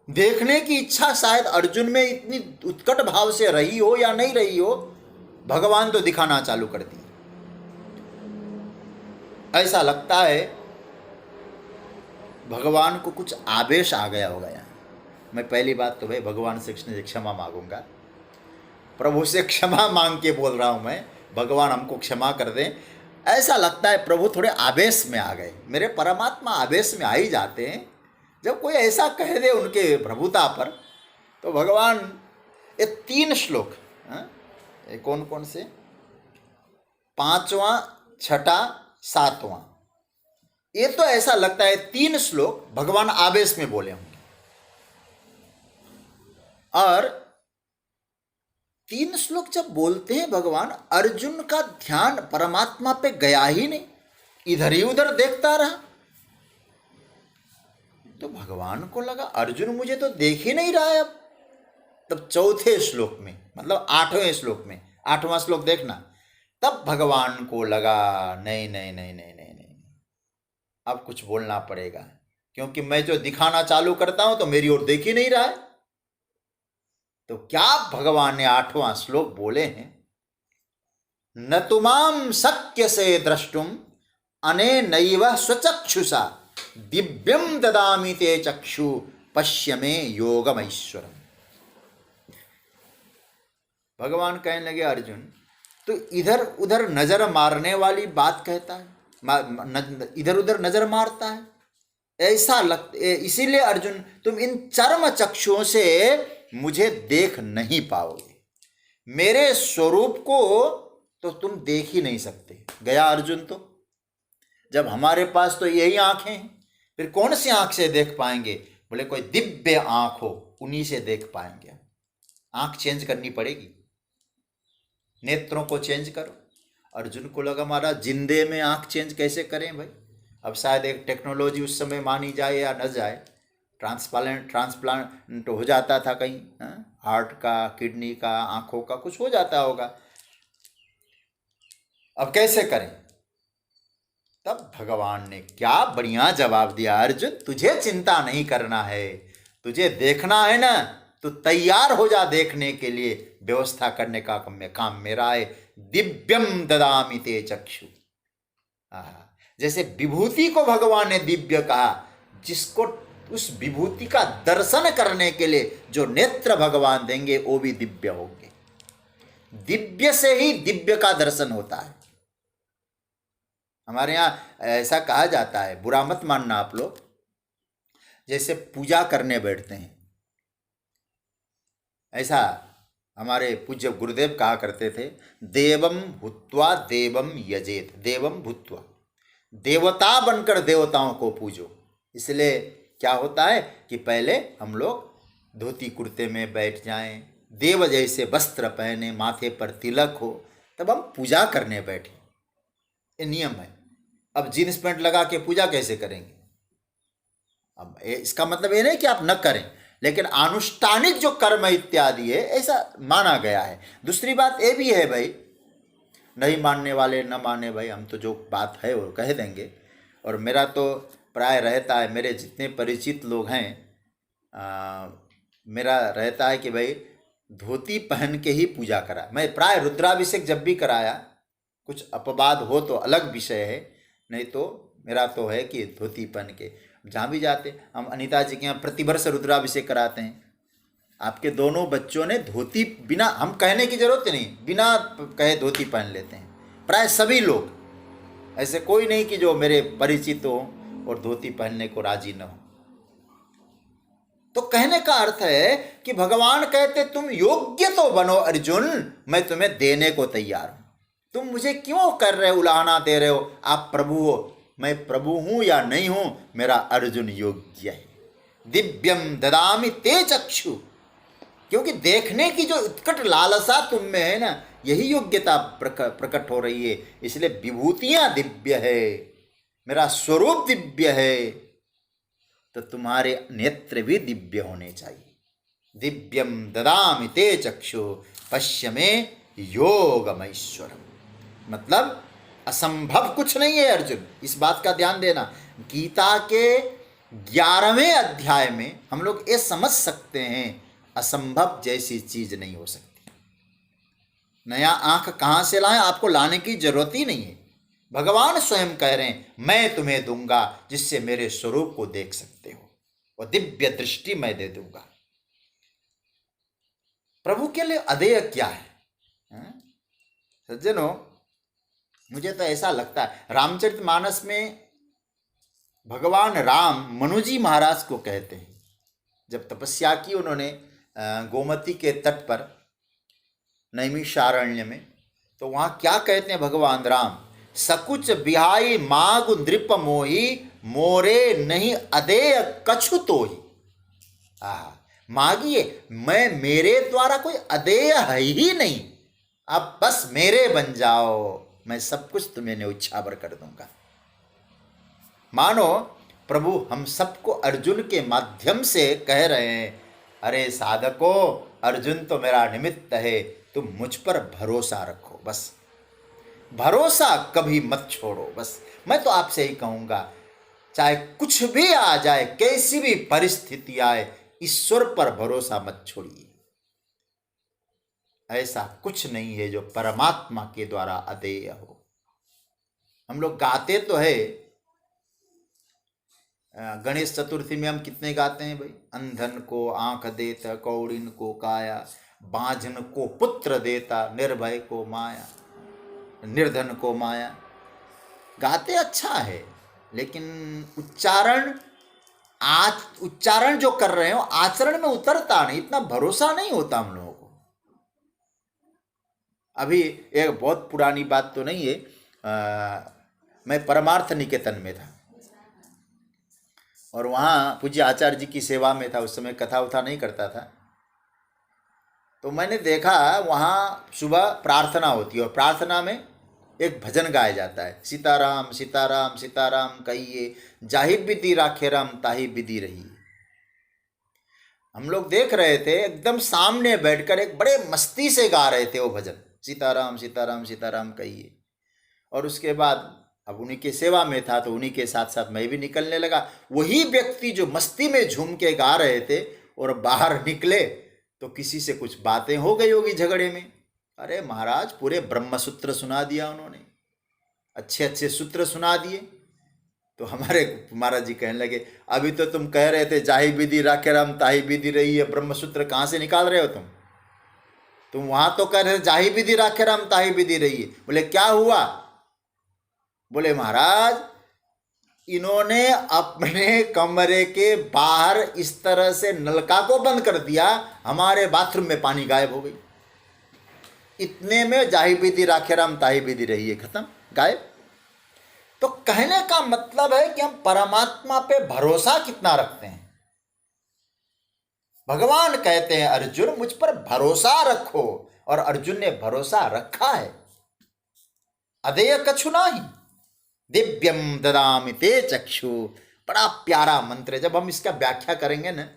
देखने की इच्छा शायद अर्जुन में इतनी उत्कट भाव से रही हो या नहीं रही हो, भगवान तो दिखाना चालू कर दिया। ऐसा लगता है भगवान को कुछ आवेश आ गया होगा यहाँ। मैं पहली बात तो भाई भगवान से कृष्ण से क्षमा मांगूंगा, प्रभु से क्षमा मांग के बोल रहा हूँ मैं, भगवान हमको क्षमा कर दें। ऐसा लगता है प्रभु थोड़े आवेश में आ गए। मेरे परमात्मा आवेश में आ ही जाते हैं जब कोई ऐसा कह दे उनके प्रभुता पर। तो भगवान ये 3 श्लोक, ये कौन कौन से, 5वां, 6ठा, 7वां, ये तो ऐसा लगता है 3 श्लोक भगवान आवेश में बोले होंगे। और 3 श्लोक जब बोलते हैं भगवान, अर्जुन का ध्यान परमात्मा पे गया ही नहीं, इधर ही उधर देखता रहा। तो भगवान को लगा अर्जुन मुझे तो देख ही नहीं रहा है अब। तब 4थे श्लोक में, मतलब 8वें श्लोक में, 8वां श्लोक देखना, तब भगवान को लगा नहीं नहीं नहीं नहीं नहीं नहीं, अब कुछ बोलना पड़ेगा, क्योंकि मैं जो दिखाना चालू करता हूं तो मेरी ओर देख ही नहीं रहा है। तो क्या भगवान ने 8वां श्लोक बोले हैं, न तुमाम शक्य से द्रष्टुम अनेनैव स्वचक्षुषा दिव्यम ददामि ते चक्षु पश्य मे योगमैश्वरम। भगवान कहने लगे अर्जुन तो इधर उधर नजर मारने वाली बात कहता है, इधर उधर नजर मारता है, ऐसा इसीलिए अर्जुन तुम इन चर्म चक्षुओं से मुझे देख नहीं पाओगे, मेरे स्वरूप को तो तुम देख ही नहीं सकते। गया अर्जुन तो, जब हमारे पास तो यही आंखें हैं, फिर कौन सी आंख से देख पाएंगे? बोले कोई दिव्य आंख हो, उन्हीं से देख पाएंगे। आंख चेंज करनी पड़ेगी, नेत्रों को चेंज करो। अर्जुन को लगा महाराज जिंदे में आंख चेंज कैसे करें भाई? अब शायद एक टेक्नोलॉजी उस समय मानी जाए या न जाए, ट्रांसप्लांट हो जाता था कहीं, हार्ट का, किडनी का, आंखों का कुछ हो जाता होगा। अब कैसे करें? तब भगवान ने क्या बढ़िया जवाब दिया, अर्जुन तुझे चिंता नहीं करना है, तुझे देखना है ना, तो तैयार हो जा देखने के लिए, व्यवस्था करने का काम मेरा है, दिव्यम ददामि ते चक्षु। जैसे विभूति को भगवान ने दिव्य कहा, जिसको उस विभूति का दर्शन करने के लिए जो नेत्र भगवान देंगे वो भी दिव्य होंगे। दिव्य से ही दिव्य का दर्शन होता है। हमारे यहाँ ऐसा कहा जाता है, बुरा मत मानना आप लोग, जैसे पूजा करने बैठते हैं, ऐसा हमारे पूज्य गुरुदेव कहा करते थे, देवम भूत्वा देवम यजेत, देवम भूत्वा, देवता बनकर देवताओं को पूजो। इसलिए क्या होता है कि पहले हम लोग धोती कुर्ते में बैठ जाएं, देव जैसे वस्त्र पहने, माथे पर तिलक हो, तब हम पूजा करने बैठे। ये नियम है। अब जीन्स पैंट लगा के पूजा कैसे करेंगे? अब इसका मतलब ये नहीं कि आप न करें, लेकिन अनुष्ठानिक जो कर्म इत्यादि है ऐसा माना गया है। दूसरी बात ये भी है भाई, नहीं मानने वाले न माने भाई, हम तो जो बात है वो कह देंगे। और मेरा तो प्राय रहता है, मेरे जितने परिचित लोग हैं, मेरा रहता है कि भाई धोती पहन के ही पूजा करा। मैं प्राय रुद्राभिषेक जब भी कराया, कुछ अपवाद हो तो अलग विषय है, नहीं तो मेरा तो है कि धोती पहन के जहाँ भी जाते। हम अनीता जी के यहाँ प्रतिवर्ष रुद्राभिषेक कराते हैं। आपके दोनों बच्चों ने धोती, बिना हम कहने की जरूरत नहीं, बिना कहे धोती पहन लेते हैं प्राय सभी लोग। ऐसे कोई नहीं कि जो मेरे परिचित हो और धोती पहनने को राजी न हो। तो कहने का अर्थ है कि भगवान कहते तुम योग्य तो बनो अर्जुन, मैं तुम्हें देने को तैयार हूं। तुम मुझे क्यों कर रहे हो, उलाहना दे रहे हो? आप प्रभु हो, मैं प्रभु हूं या नहीं हूं, मेरा अर्जुन योग्य है। दिव्यम ददामि ते चक्षु, क्योंकि देखने की जो उत्कट लालसा तुम में है ना, यही योग्यता प्रकट हो रही है। इसलिए विभूतियां दिव्य है, मेरा स्वरूप दिव्य है, तो तुम्हारे नेत्र भी दिव्य होने चाहिए। दिव्यम ददामि ते चक्षु पश्य मे योगमैश्वरम, मतलब असंभव कुछ नहीं है अर्जुन, इस बात का ध्यान देना। गीता के 11वें अध्याय में हम लोग ये समझ सकते हैं, असंभव जैसी चीज नहीं हो सकती। नया आंख कहां से लाएं? आपको लाने की जरूरत ही नहीं है। भगवान स्वयं कह रहे हैं, मैं तुम्हें दूंगा जिससे मेरे स्वरूप को देख सकते हो, और दिव्य दृष्टि मैं दे दूंगा। प्रभु के लिए अदेय क्या है? सज्जनों, मुझे तो ऐसा लगता है, रामचरितमानस में भगवान राम मनुजी महाराज को कहते हैं, जब तपस्या की उन्होंने गोमती के तट पर नैमिषारण्य में, तो वहां क्या कहते हैं भगवान राम? सकुच बिहाई मागु नृप मोही, मोरे नहीं अदेय कछु तोही। मागिए, मैं, मेरे द्वारा कोई अदेय है ही नहीं, अब बस मेरे बन जाओ, मैं सब कुछ तुम्हें न्यौछावर कर दूंगा। मानो प्रभु हम सबको अर्जुन के माध्यम से कह रहे हैं, अरे साधको, अर्जुन तो मेरा निमित्त है, तुम मुझ पर भरोसा रखो, बस भरोसा कभी मत छोड़ो। बस मैं तो आपसे ही कहूंगा, चाहे कुछ भी आ जाए, कैसी भी परिस्थिति आए, ईश्वर पर भरोसा मत छोड़िए। ऐसा कुछ नहीं है जो परमात्मा के द्वारा अदेय हो। हम लोग गाते तो है, गणेश चतुर्थी में हम कितने गाते हैं भाई? अंधन को आंख देता, कौड़िन को काया, बांझन को पुत्र देता, निर्भय को माया, निर्धन को माया। गाते अच्छा है, लेकिन उच्चारण जो कर रहे हो आचरण में उतरता नहीं, इतना भरोसा नहीं होता हम लोगों को। अभी एक बहुत पुरानी बात तो नहीं है, मैं परमार्थ निकेतन में था और वहाँ पूज्य आचार्य जी की सेवा में था। उस समय कथा उथा नहीं करता था, तो मैंने देखा वहाँ सुबह प्रार्थना होती है और प्रार्थना में एक भजन गाया जाता है, सीताराम सीताराम सीताराम कहिए, जाहि विधि राखे राम ताहि विधि रही। हम लोग देख रहे थे, एकदम सामने बैठकर एक बड़े मस्ती से गा रहे थे वो भजन, सीताराम सीताराम सीताराम कहिए। और उसके बाद अब उन्हीं के सेवा में था तो उन्हीं के साथ साथ मैं भी निकलने लगा। वही व्यक्ति जो मस्ती में झूम के गा रहे थे और बाहर निकले तो किसी से कुछ बातें हो गई होगी झगड़े में, अरे महाराज, पूरे ब्रह्म सूत्र सुना दिया उन्होंने, अच्छे अच्छे सूत्र सुना दिए। तो हमारे महाराज जी कहने लगे, अभी तो तुम कह रहे थे जाहि विधि राखे राम ताहि विधि रही है, ब्रह्म सूत्र कहाँ से निकाल रहे हो तुम वहां तो कह रहे थे जाहि विधि राखे राम ताहि विधि रही है। बोले क्या हुआ? बोले महाराज, इन्होंने अपने कमरे के बाहर इस तरह से नलका को बंद कर दिया, हमारे बाथरूम में पानी गायब हो गई। इतने में जाहि विधि राखे राम ताहि विधि रही है, खत्म, गायब। तो कहने का मतलब है कि हम परमात्मा पे भरोसा कितना रखते हैं। भगवान कहते हैं अर्जुन मुझ पर भरोसा रखो, और अर्जुन ने भरोसा रखा है। अदेय कछु नाही दिव्यम ददामि ते चक्षु, बड़ा प्यारा मंत्र है। जब हम इसका व्याख्या करेंगे ना,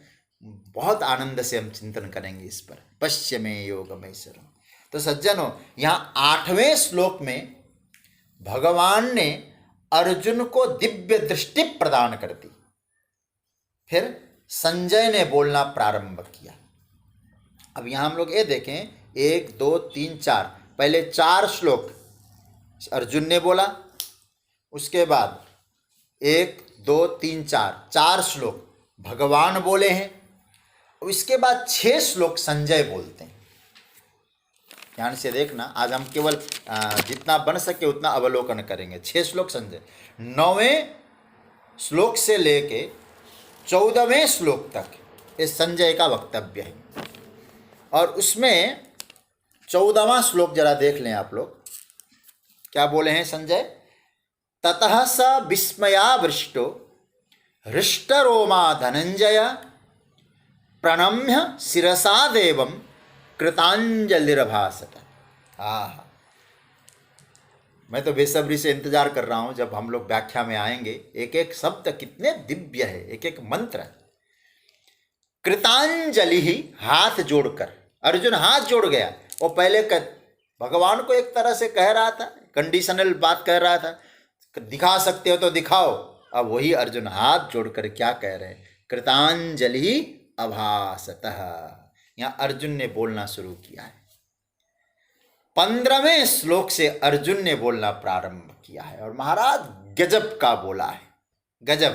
बहुत आनंद से हम चिंतन करेंगे इस पर। पश्य में योगमैश्वरम। तो सज्जनों, यहाँ 8वें श्लोक में भगवान ने अर्जुन को दिव्य दृष्टि प्रदान कर दी। फिर संजय ने बोलना प्रारंभ किया। अब यहां हम लोग ये देखें, 1 2 3 4, पहले 4 श्लोक अर्जुन ने बोला, उसके बाद 1 2 3 4 श्लोक भगवान बोले हैं, इसके बाद 6 श्लोक संजय बोलते हैं। ध्यान से देखना, आज हम केवल जितना बन सके उतना अवलोकन करेंगे। 6 श्लोक संजय, 9वें श्लोक से लेके 14वें श्लोक तक ये संजय का वक्तव्य है। और उसमें 14वां श्लोक जरा देख लें आप लोग, क्या बोले हैं संजय? ततः स विस्मयावृष्टो हृष्टरोमा धनंजय प्रणम्य शिरसा देवम कृतांजलिर्भासत। हाँ, मैं तो बेसब्री से इंतजार कर रहा हूं जब हम लोग व्याख्या में आएंगे। एक एक शब्द कितने दिव्य है, एक एक मंत्र है। कृतांजलि ही, हाथ जोड़कर, अर्जुन हाथ जोड़ गया। वो पहले भगवान को एक तरह से कह रहा था, कंडीशनल बात कह रहा था, दिखा सकते हो तो दिखाओ। अब वही अर्जुन हाथ जोड़कर क्या कह रहे हैं? कृतांजलि अभासतः। यहाँ अर्जुन ने बोलना शुरू किया है। 15वें श्लोक से अर्जुन ने बोलना प्रारंभ किया है, और महाराज गजब का बोला है, गजब।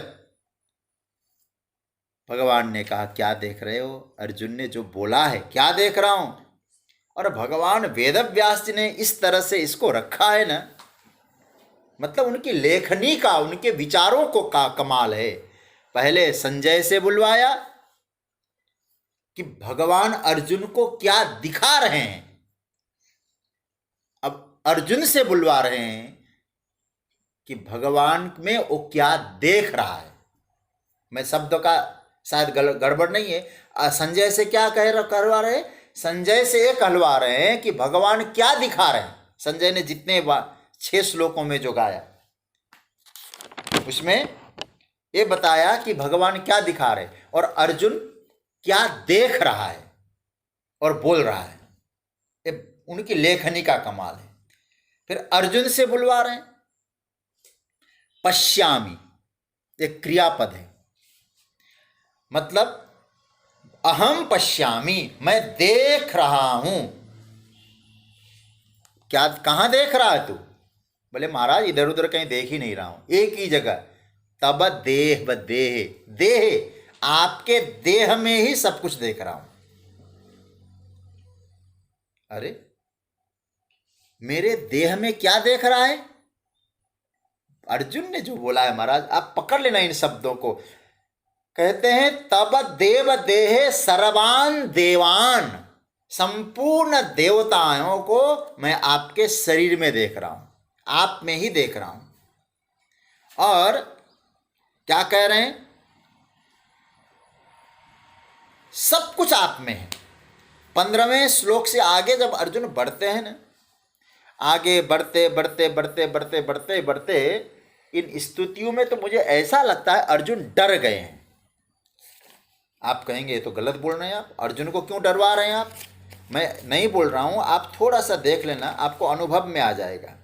भगवान ने कहा क्या देख रहे हो? अर्जुन ने जो बोला है क्या देख रहा हूं? और भगवान वेदव्यास जी ने इस तरह से इसको रखा है ना, मतलब उनकी लेखनी का, उनके विचारों को का कमाल है। पहले संजय से बुलवाया कि भगवान अर्जुन को क्या दिखा रहे हैं, अब अर्जुन से बुलवा रहे हैं कि भगवान में वो क्या देख रहा है। मैं शब्दों का शायद गड़बड़ नहीं है। संजय से क्या करवा रहे हैं? संजय से ये कहलवा रहे हैं कि भगवान क्या दिखा रहे हैं। संजय ने जितने 6 श्लोकों में जो गाया, उसमें ये बताया कि भगवान क्या दिखा रहे हैं और अर्जुन क्या देख रहा है और बोल रहा है। ये उनकी लेखनी का कमाल है। फिर अर्जुन से बुलवा रहे हैं, पश्यामि, एक क्रियापद है, मतलब अहम पश्यामि, मैं देख रहा हूं। क्या, कहां देख रहा है तू? बोले महाराज इधर उधर कहीं देख ही नहीं रहा हूं, एक ही जगह। तब देह व देह, देह आपके देह में ही सब कुछ देख रहा हूं। अरे मेरे देह में क्या देख रहा है? अर्जुन ने जो बोला है महाराज, आप पकड़ लेना इन शब्दों को। कहते हैं तब देव देहे सर्वान देवान, संपूर्ण देवताओं को मैं आपके शरीर में देख रहा हूं, आप में ही देख रहा हूं। और क्या कह रहे हैं? सब कुछ आप में है। 15वें श्लोक से आगे जब अर्जुन बढ़ते हैं ना, आगे बढ़ते बढ़ते बढ़ते बढ़ते बढ़ते बढ़ते इन स्तुतियों में तो मुझे ऐसा लगता है अर्जुन डर गए हैं। आप कहेंगे ये तो गलत बोल रहे हैं, आप अर्जुन को क्यों डरवा रहे हैं? आप, मैं नहीं बोल रहा हूं, आप थोड़ा सा देख लेना, आपको अनुभव में आ जाएगा।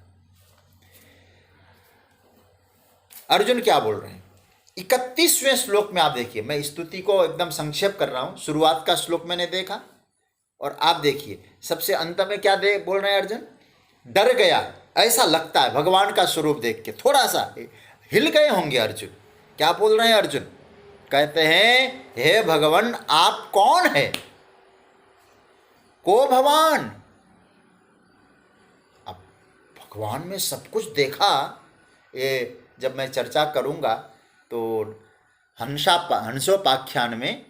अर्जुन क्या बोल रहे हैं? 31वें श्लोक में आप देखिए, मैं स्तुति को एकदम संक्षेप कर रहा हूं। शुरुआत का श्लोक मैंने देखा, और आप देखिए सबसे अंत में क्या दे बोल रहे हैं अर्जुन, डर गया, ऐसा लगता है भगवान का स्वरूप देख के थोड़ा सा हिल गए होंगे अर्जुन। क्या बोल रहे हैं अर्जुन, कहते हैं हे भगवान आप कौन है, को भगवान। अब भगवान में सब कुछ देखा, ये जब मैं चर्चा करूंगा तो हंसोपाख्यान में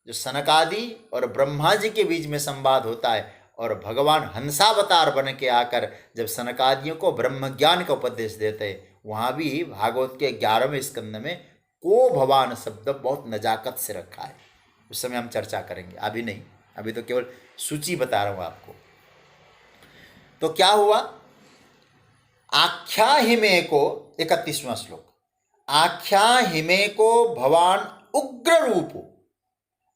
जो सनकादि और ब्रह्मा जी के बीच में संवाद होता है और भगवान हंसावतार बन के आकर जब सनकादियों को ब्रह्म ज्ञान का उपदेश देते हैं, वहाँ भी भागवत के 11वें स्कंद में को भगवान शब्द बहुत नजाकत से रखा है। उस समय हम चर्चा करेंगे, अभी नहीं, अभी तो केवल सूची बता रहा हूँ आपको। तो क्या हुआ, आख्या हिमे को 31वां श्लोक, आख्या हिमे को भवान उग्र रूपो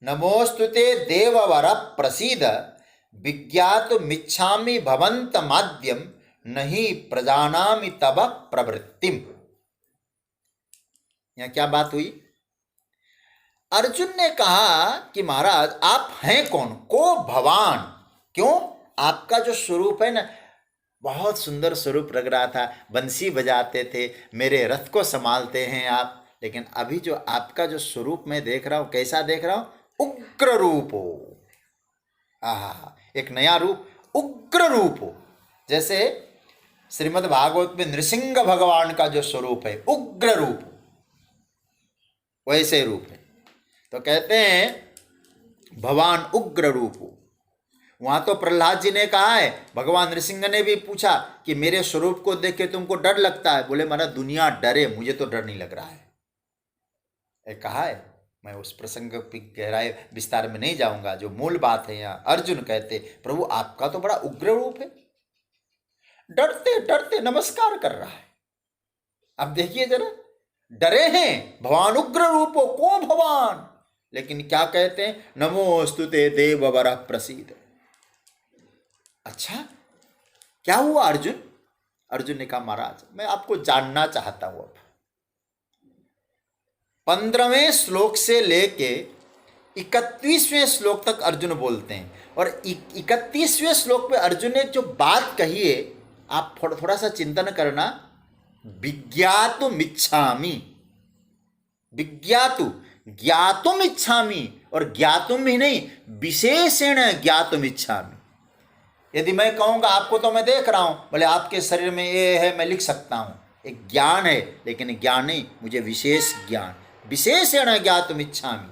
नमोस्तुते देववर प्रसीद विज्ञातुमिच्छामि भवन्त माद्यम नहीं प्रजानामि तब प्रवृत्तिम। यहाँ क्या बात हुई, अर्जुन ने कहा कि महाराज आप हैं कौन, को भवान। क्यों, आपका जो स्वरूप है ना बहुत सुंदर स्वरूप लग रहा था, बंसी बजाते थे, मेरे रथ को संभालते हैं आप, लेकिन अभी जो आपका जो स्वरूप मैं देख रहा हूं, कैसा देख रहा हूं, उग्र रूप हो। आहा, एक नया रूप, उग्र रूप हो। जैसे श्रीमद् भागवत में नृसिंह भगवान का जो स्वरूप है उग्र रूप, वैसे रूप है। तो कहते हैं भगवान उग्र रूप हो। वहां तो प्रहलाद जी ने कहा है, भगवान नृसिंह ने भी पूछा कि मेरे स्वरूप को देख के तुमको डर लगता है, बोले महाराज दुनिया डरे, मुझे तो डर नहीं लग रहा है। कहा है, मैं उस प्रसंग की गहराई विस्तार में नहीं जाऊंगा, जो मूल बात है यहाँ अर्जुन कहते प्रभु आपका तो बड़ा उग्र रूप है, डरते डरते नमस्कार कर रहा है। अब देखिए जरा, डरे हैं, भगवान उग्र रूप हो को भगवान, लेकिन क्या कहते हैं, नमोस्तुते देववर प्रसीद। अच्छा क्या हुआ अर्जुन, अर्जुन ने कहा महाराज मैं आपको जानना चाहता हूं। अब 15वें श्लोक से लेके 31वें श्लोक तक अर्जुन बोलते हैं, और 31वें श्लोक में अर्जुन ने जो बात कही है आप थोड़ा सा चिंतन करना, विज्ञातुम इच्छामि, विज्ञातु ज्ञातुम इच्छामि, और ज्ञातुम ही नहीं विशेषण ज्ञातुम इच्छामि। यदि मैं कहूँगा आपको तो मैं देख रहा हूँ, बोले आपके शरीर में ये है, मैं लिख सकता हूँ, एक ज्ञान है, लेकिन ज्ञान नहीं, मुझे विशेष ज्ञान, विशेषण ज्ञातुम इच्छामि।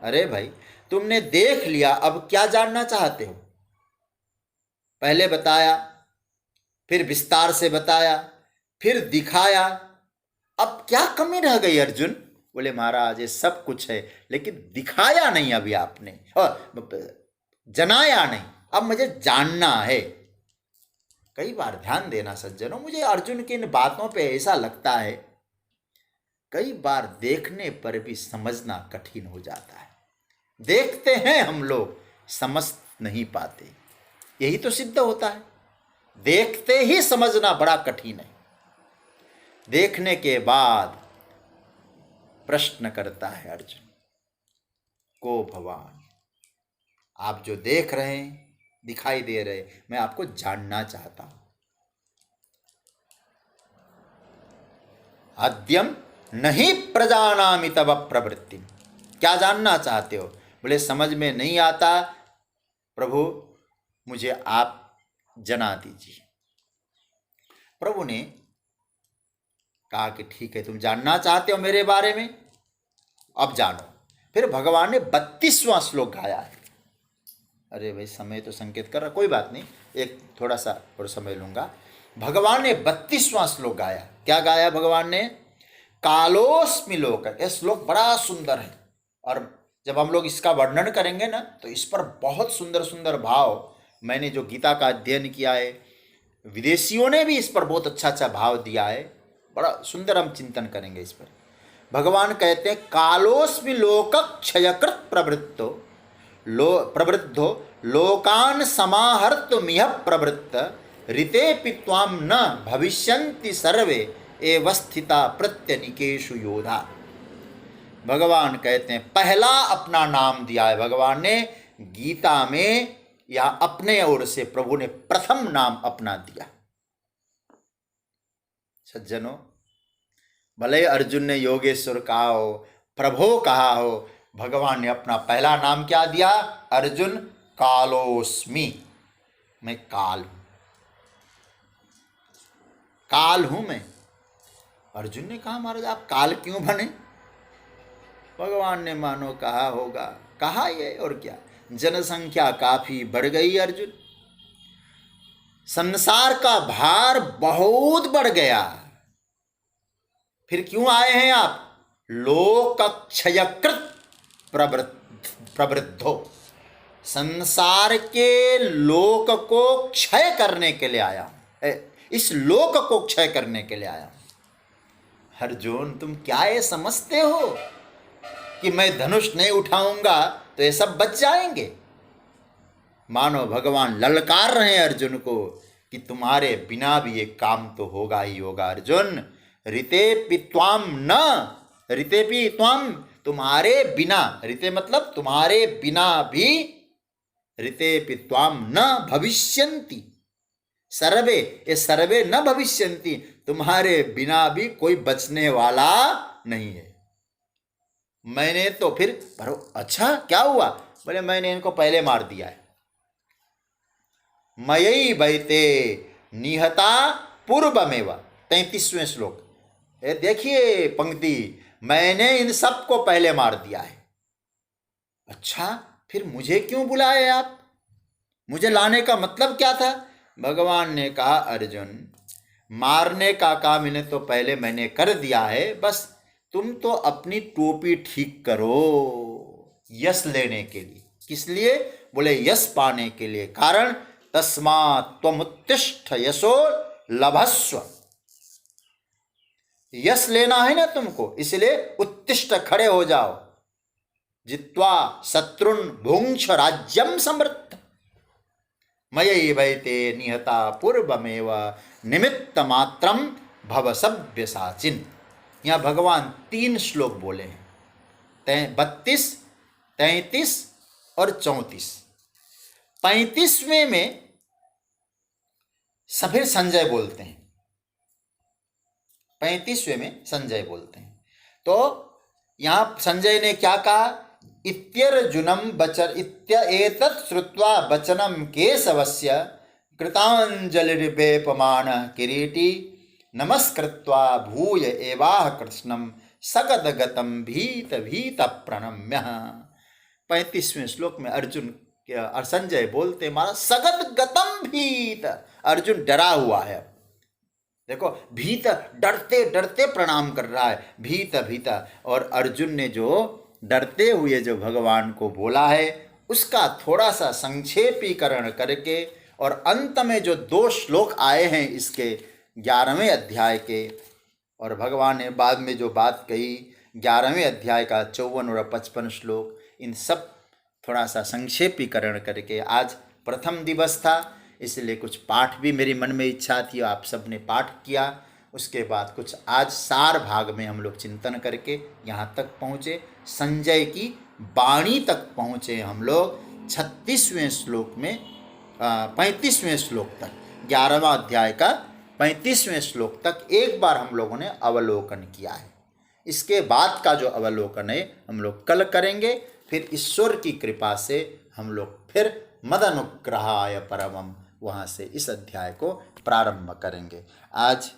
अरे भाई तुमने देख लिया, अब क्या जानना चाहते हो, पहले बताया, फिर विस्तार से बताया, फिर दिखाया, अब क्या कमी रह गई अर्जुन। बोले महाराज ये सब कुछ है, लेकिन दिखाया नहीं अभी आपने, और जनाया नहीं, अब मुझे जानना है। कई बार ध्यान देना सज्जनों, मुझे अर्जुन की इन बातों पे ऐसा लगता है, कई बार देखने पर भी समझना कठिन हो जाता है। देखते हैं हम लोग, समझ नहीं पाते, यही तो सिद्ध होता है। देखते ही समझना बड़ा कठिन है, देखने के बाद प्रश्न करता है अर्जुन, को भगवान आप जो देख रहे हैं, दिखाई दे रहे, मैं आपको जानना चाहता हूं। अद्यम नहीं प्रजानामि तव प्रवृत्ति, क्या जानना चाहते हो। बोले समझ में नहीं आता प्रभु, मुझे आप जना दीजिए। प्रभु ने कहा कि ठीक है, तुम जानना चाहते हो मेरे बारे में, अब जानो। फिर भगवान ने 32वां श्लोक गाया है। अरे भाई समय तो संकेत कर रहा, कोई बात नहीं, एक थोड़ा सा और समय लूंगा। भगवान ने 32वां श्लोक गाया। क्या गाया भगवान ने, कालोस्मि लोक। यह श्लोक बड़ा सुंदर है, और जब हम लोग इसका वर्णन करेंगे ना, तो इस पर बहुत सुंदर सुंदर भाव, मैंने जो गीता का अध्ययन किया है, विदेशियों ने भी इस पर बहुत अच्छा अच्छा भाव दिया है, बड़ा सुंदर हम चिंतन करेंगे इस पर। भगवान कहते हैं कालोस्मि लोक क्षयकृत प्रवृद्धो लोकान समाहर्तुमिह प्रवृत्त ऋते पित्वाम न भविष्यन्ति सर्वे एव स्थिता प्रत्यनिकेषु योधा। भगवान कहते हैं, पहला अपना नाम दिया है भगवान ने गीता में, यहाँ अपने ओर से प्रभु ने प्रथम नाम अपना दिया। सज्जनों, भले अर्जुन ने योगेश्वर कहा हो, प्रभो कहा हो, भगवान ने अपना पहला नाम क्या दिया? अर्जुन कालोस्मि, मैं काल हूं, काल हूं मैं। अर्जुन ने कहा महाराज आप काल क्यों बने? भगवान ने मानो कहा होगा, कहा ये और क्या, जनसंख्या काफी बढ़ गई अर्जुन, संसार का भार बहुत बढ़ गया, फिर क्यों आए हैं आप? लोकक्षयकृत प्रवृद्धो, संसार के लोक को क्षय करने के लिए आया हूं, इस लोक को क्षय करने के लिए आया हूं। अर्जुन तुम क्या ये समझते हो कि मैं धनुष नहीं उठाऊंगा तो ये सब बच जाएंगे? मानो भगवान ललकार रहे हैं अर्जुन को कि तुम्हारे बिना भी ये काम तो होगा ही होगा अर्जुन। ऋतेपि त्वाम न, ऋतेपि त्वाम, तुम्हारे बिना, ऋते मतलब तुम्हारे बिना भी, ऋतेपि त्वाम न भविष्यन्ति, सर्वे, ये सर्वे न भविष्यन्ति, तुम्हारे बिना भी कोई बचने वाला नहीं है। मैंने तो फिर पर अच्छा क्या हुआ? बोले मैंने इनको पहले मार दिया है। मयि वैते निहता पूर्वमेव, 33वें श्लोक, ये देखिए पंक्ति, मैंने इन सबको पहले मार दिया है। अच्छा फिर मुझे क्यों बुलाए आप? मुझे लाने का मतलब क्या था? भगवान ने कहा अर्जुन मारने का काम इन्हें तो पहले मैंने कर दिया है, बस तुम तो अपनी टोपी ठीक करो यश लेने के लिए। किस लिए? बोले यश पाने के लिए। कारण तस्मात् त्वमुत्तिष्ठ यशो लभस्व, यश लेना है ना तुमको, इसलिए उत्तिष्ठ, खड़े हो जाओ। जित्वा शत्रुन भुंक्ष राज्यम समृद्ध, मयि वैते निहता पूर्वमेव निमित्त मात्रम भव सव्यसाचिन। यहाँ भगवान 3 श्लोक बोले हैं, 32, 33 और 34। 35वें में फिर संजय बोलते हैं, 35वें में संजय बोलते हैं। तो यहाँ संजय ने क्या कहा? इत्यर्जुनम वचन इत्येतत् श्रुत्वा वचनम केशवस्य कृतांजलिर्वेपमान किरीटी नमस्कृत्वा भूय एवाह कृष्णम सगदगतम भीत भीत प्रणम्य। 35वें श्लोक में अर्जुन और संजय बोलते महाराज सगद गतम भीत, अर्जुन डरा हुआ है। देखो भीत, डरते डरते प्रणाम कर रहा है, भीत भीत। और अर्जुन ने जो डरते हुए जो भगवान को बोला है उसका थोड़ा सा संक्षेपीकरण करके, और अंत में जो 2 श्लोक आए हैं इसके 11वें अध्याय के, और भगवान ने बाद में जो बात कही 11वें अध्याय का 54 और 55 श्लोक, इन सब थोड़ा सा संक्षेपीकरण करके, आज प्रथम दिवस था इसलिए कुछ पाठ भी मेरी मन में इच्छा थी, आप सब ने पाठ किया। उसके बाद कुछ आज सार भाग में हम लोग चिंतन करके यहाँ तक पहुँचे, संजय की वाणी तक पहुँचे हम लोग। 36वें श्लोक में 35वें श्लोक तक, 11वां अध्याय का 35वें श्लोक तक एक बार हम लोगों ने अवलोकन किया है। इसके बाद का जो अवलोकन है हम लोग कल करेंगे। फिर ईश्वर की कृपा से हम लोग फिर मदनुग्रहाय परमम, वहाँ से इस अध्याय को प्रारंभ करेंगे। आज